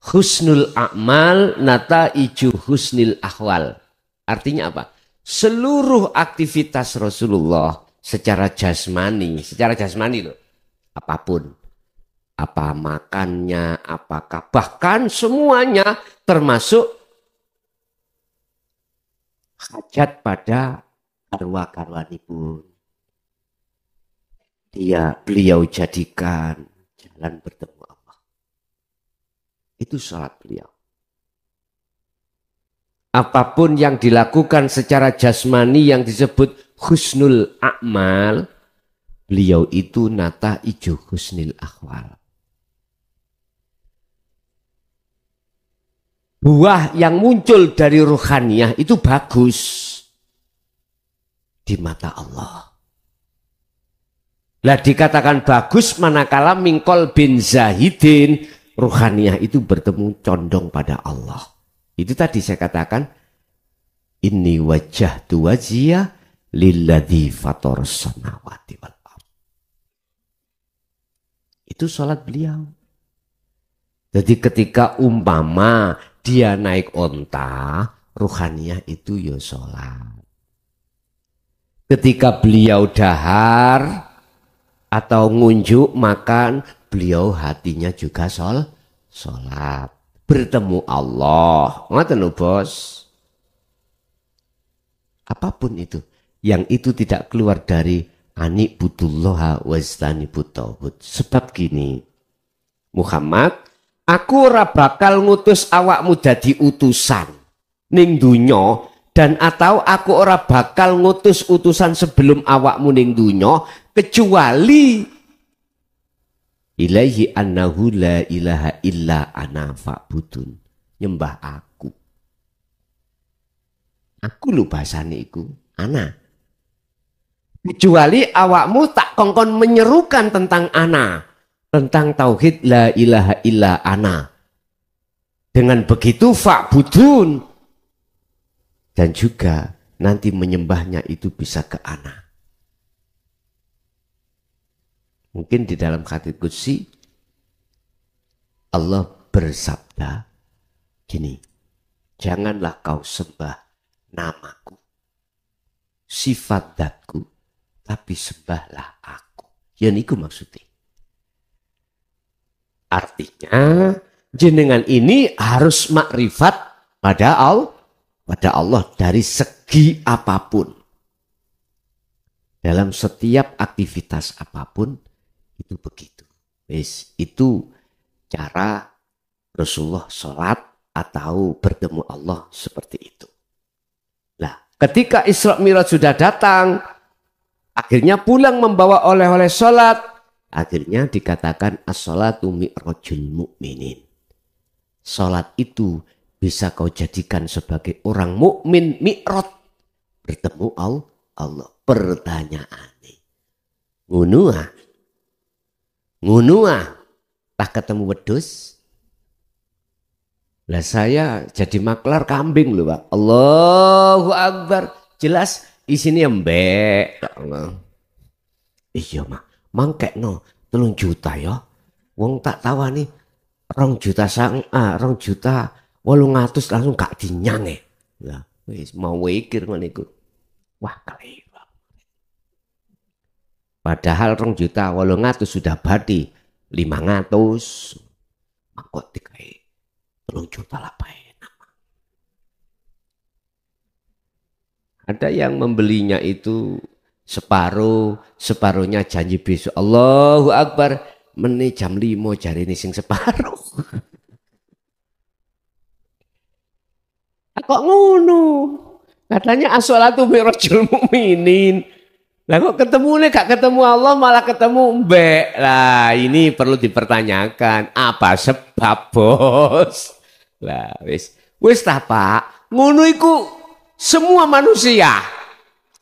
Husnul a'mal nataiju husnil ahwal. Artinya apa? Seluruh aktivitas Rasulullah secara jasmani loh, apapun. Apa makannya, apakah bahkan semuanya termasuk hajat pada karwa-karwanipun. Beliau jadikan jalan bertemu Allah. Itu salat beliau. Apapun yang dilakukan secara jasmani yang disebut husnul a'mal, beliau itu nata ijo husnil ahwal. Buah yang muncul dari ruhaniyah itu bagus di mata Allah. Lah dikatakan bagus manakala mingkol bin zahidin, ruhaniyah itu bertemu condong pada Allah. Itu tadi saya katakan, inni wajjahtu wajhiya lilladzi fatar samawati wal ardh. Itu salat beliau. Jadi ketika umpama dia naik onta, ruhaniyah itu ya salat. Ketika beliau dahar atau ngunjuk makan, beliau hatinya juga salat. Bertemu Allah. Ngoten lho, Bos. Apapun itu, yang itu tidak keluar dari ani butullaha wastani butawud. Sebab gini, Muhammad, aku ora bakal ngutus awakmu dadi utusan ning dunya, dan atau aku ora bakal ngutus utusan sebelum awakmu ning dunya kecuali ilaihi annahu la ilaha illa ana fa'budun, nyembah aku. Aku lho bahasane iku, ana. Kecuali awakmu tak kongkon menyerukan tentang ana, tentang tauhid la ilaha illa ana. Dengan begitu fa'budun, dan juga nanti menyembahnya itu bisa ke ana. Mungkin di dalam hadits qudsi Allah bersabda gini, janganlah kau sembah namaku, sifat zatku, tapi sembahlah aku. Ya niku maksudnya. Artinya jenengan ini harus makrifat pada Allah dari segi apapun. Dalam setiap aktivitas apapun itu begitu. Itu cara Rasulullah sholat atau bertemu Allah seperti itu. Nah, ketika Isra Mi'raj sudah datang, akhirnya pulang membawa oleh-oleh sholat, akhirnya dikatakan as-sholatu mi'rajul mu'minin. Sholat itu bisa kau jadikan sebagai orang mukmin mi'raj, bertemu Allah. Pertanyaannya, ngunuah tak ketemu wedus. Lah saya jadi maklar kambing loh, Pak. Allahu Akbar. Jelas isinya embek. Iya, Mak. Mangkekno 3 juta ya. Wong tak tawani 2,8 juta langsung gak dinyange. Ya, wis mau mikir ngono iku. Wah, kelewa. Padahal 2,8 juta sudah badi 500. Kok dikai 3 juta lah enak. Ada yang membelinya itu separuhnya janji besok. Allahu Akbar, meni jam 5 jari ini sing separuh. Kok ngono? Katanya as-sholatu mirajul mukminin. Lah kok ketemu nih gak ketemu Allah malah ketemu mbek. Lah ini perlu dipertanyakan. Apa sebab bos? Lah wis ta Pak. Ngono iku semua manusia.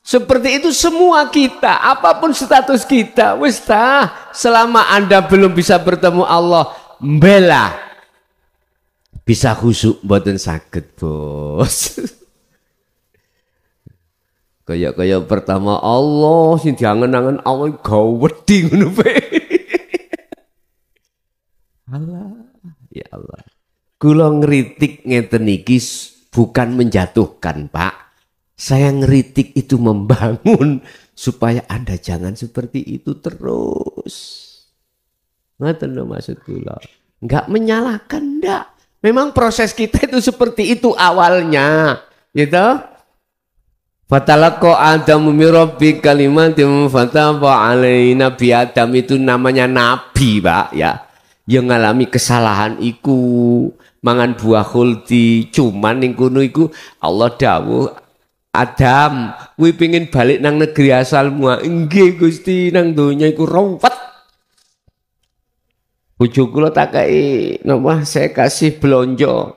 Seperti itu semua kita. Apapun status kita. Wis ta. Selama Anda belum bisa bertemu Allah. Mbela. Bisa khusyuk mboten saged bos. Kayak pertama Allah sing diangen-angen Allah gawe wedi ngono pe. Allah, ya Allah. Kula ngritik ngeten iki bukan menjatuhkan, Pak. Saya ngritik itu membangun supaya Anda jangan seperti itu terus. Ngoten lho maksud kula. Enggak menyalahkan ndak. Memang proses kita itu seperti itu awalnya, gitu. Fatalaqqa Adamu min rabbi kalimatin fataba alaihi. Nabi Adam itu namanya nabi, Pak, ya. Yang ngalami kesalahan iku mangan buah khuldi, cuman ning kono iku Allah dawuh, Adam, kuwi pengin balik nang negeri asalmu. Nggih Gusti, nang donya iku ruwet. Bojo kula tak kei napa saya kasih blonjo.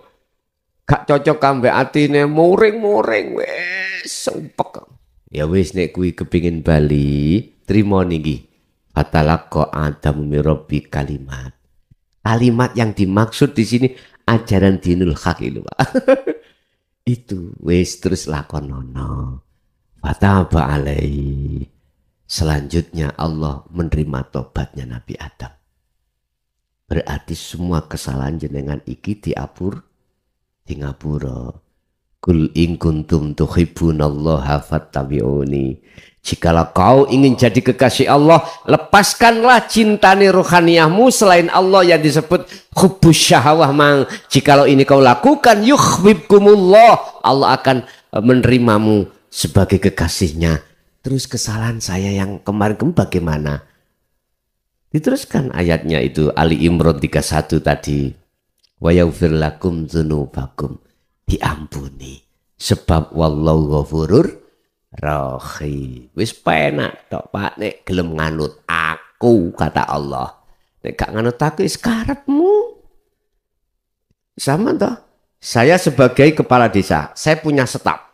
Gak cocok ambek atine muring-muring wis sumpek. Ya wis nek kuwi kepingin bali, trimo niki. Fatalaqqa Adamu min rabbi kalimat. Kalimat yang dimaksud di sini ajaran dinul haq itu, Pak. Itu wis terus lakonono. Fataba alaihi. Selanjutnya Allah menerima tobatnya Nabi Adam. Berarti semua kesalahan jenengan iki diapur di ngapura. Kul in kuntum tuhibbunallaha fattabi'uni. Jikalau kau ingin jadi kekasih Allah, lepaskanlah cintane rohaniyahmu selain Allah yang disebut hubbus syahwah mang. Jikalau ini kau lakukan, yuhibbukumullah, Allah akan menerimamu sebagai kekasihnya. Terus kesalahan saya yang kemarin bagaimana? Diteruskan ayatnya itu Ali Imran 31 tadi. Wa yaghfir lakum dzunubakum, diampuni sebab wallahu ghafurur rahim. Wis penak tok Pak nek gelem nganut aku kata Allah. Nek gak nganut aku wis karepmu. Sama toh. Saya sebagai kepala desa, saya punya staf.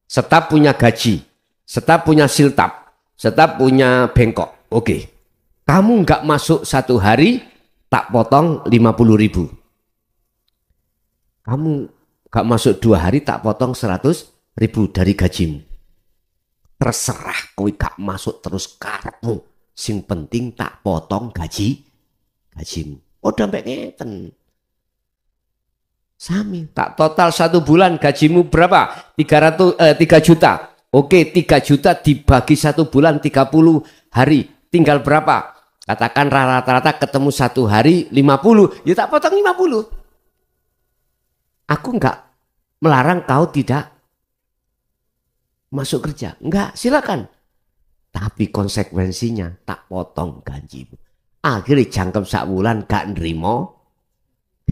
Staf punya gaji, staf punya siltap, staf punya bengkok. Oke. Kamu nggak masuk 1 hari tak potong 50.000. Kamu gak masuk 2 hari tak potong 100.000 dari gajimu. Terserah kowe gak masuk terus karepmu. Sing penting tak potong gajimu. Oh sampai ngeten. Sami, tak total 1 bulan gajimu berapa? 3 juta. Oke, 3 juta dibagi 1 bulan 30 hari. Tinggal berapa? Katakan rata-rata ketemu 1 hari 50. Ya tak potong 50. Aku enggak melarang kau tidak masuk kerja. Enggak, silakan. Tapi konsekuensinya tak potong gajimu. Akhirnya jangkep 1 bulan gak nerimo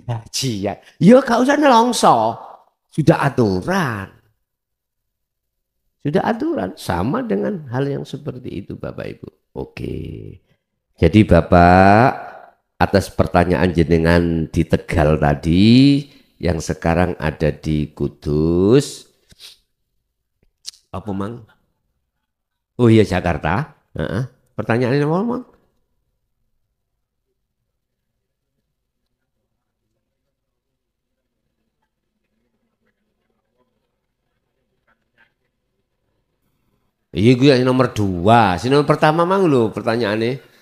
gaji ya. Ya gak usah nelongso. Sudah aturan. Sudah aturan. Sama dengan hal yang seperti itu Bapak Ibu. Oke. Jadi Bapak atas pertanyaan jenengan di Tegal tadi, yang sekarang ada di Kudus, apa mang? Oh iya Jakarta. Pertanyaannya apa mang? Iya gue yang nomor 2. Si nomor pertama mang lo pertanyaannya.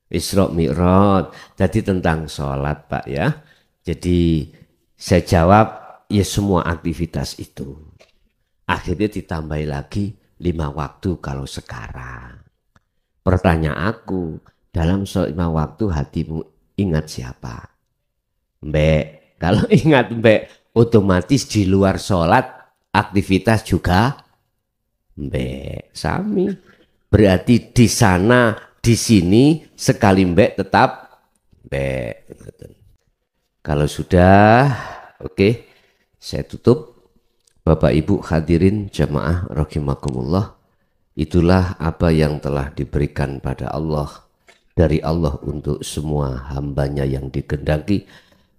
Isra Mi'raj. Jadi tentang sholat Pak ya. Jadi saya jawab ya semua aktivitas itu. Akhirnya ditambah lagi 5 waktu kalau sekarang. Pertanyaan aku, dalam 5 waktu hatimu ingat siapa? Mbak, kalau ingat Mbak otomatis di luar sholat aktivitas juga Mbak sami. Berarti di sana, di sini sekali Mbak tetap Mbak. Kalau sudah, oke, saya tutup. Bapak Ibu hadirin jamaah rahimakumullah. Itulah apa yang telah diberikan pada Allah dari Allah untuk semua hambanya yang dikehendaki.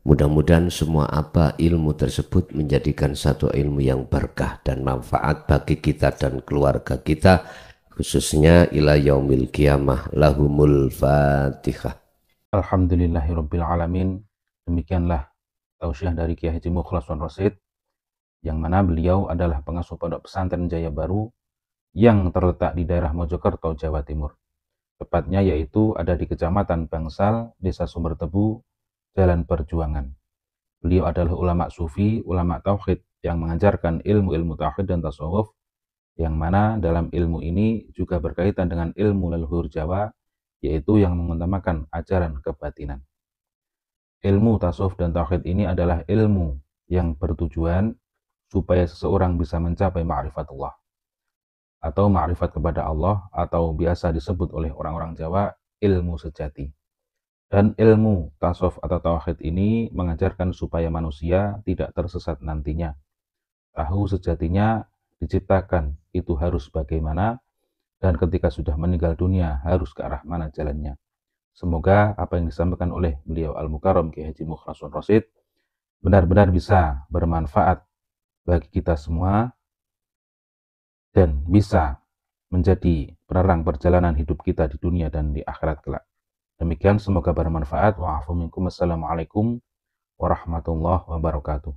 Mudah-mudahan semua apa ilmu tersebut menjadikan satu ilmu yang berkah dan manfaat bagi kita dan keluarga kita, khususnya ila yaumil qiyamah. Lahumul Fatihah. Alhamdulillahirabbil alamin. Demikianlah tausiah dari Kiai Haji Mukhlasun Rasyid, yang mana beliau adalah pengasuh Pondok Pesantren Jaya Baru yang terletak di daerah Mojokerto, Jawa Timur. Tepatnya yaitu ada di Kecamatan Bangsal, Desa Sumbertebu, Jalan Perjuangan. Beliau adalah ulama sufi, ulama tauhid yang mengajarkan ilmu-ilmu tauhid dan tasawuf, yang mana dalam ilmu ini juga berkaitan dengan ilmu leluhur Jawa, yaitu yang mengutamakan ajaran kebatinan. Ilmu tasawuf dan tauhid ini adalah ilmu yang bertujuan supaya seseorang bisa mencapai ma'rifatullah atau ma'rifat kepada Allah, atau biasa disebut oleh orang-orang Jawa ilmu sejati. Dan ilmu tasawuf atau tauhid ini mengajarkan supaya manusia tidak tersesat nantinya. Tahu sejatinya diciptakan itu harus bagaimana, dan ketika sudah meninggal dunia harus ke arah mana jalannya. Semoga apa yang disampaikan oleh beliau Al-Mukarram Kiai Haji Mukhlasun Rasyid benar-benar bisa bermanfaat bagi kita semua dan bisa menjadi penerang perjalanan hidup kita di dunia dan di akhirat kelak. Demikian, semoga bermanfaat. Wa'afu minkum. Assalamualaikum warahmatullahi wabarakatuh.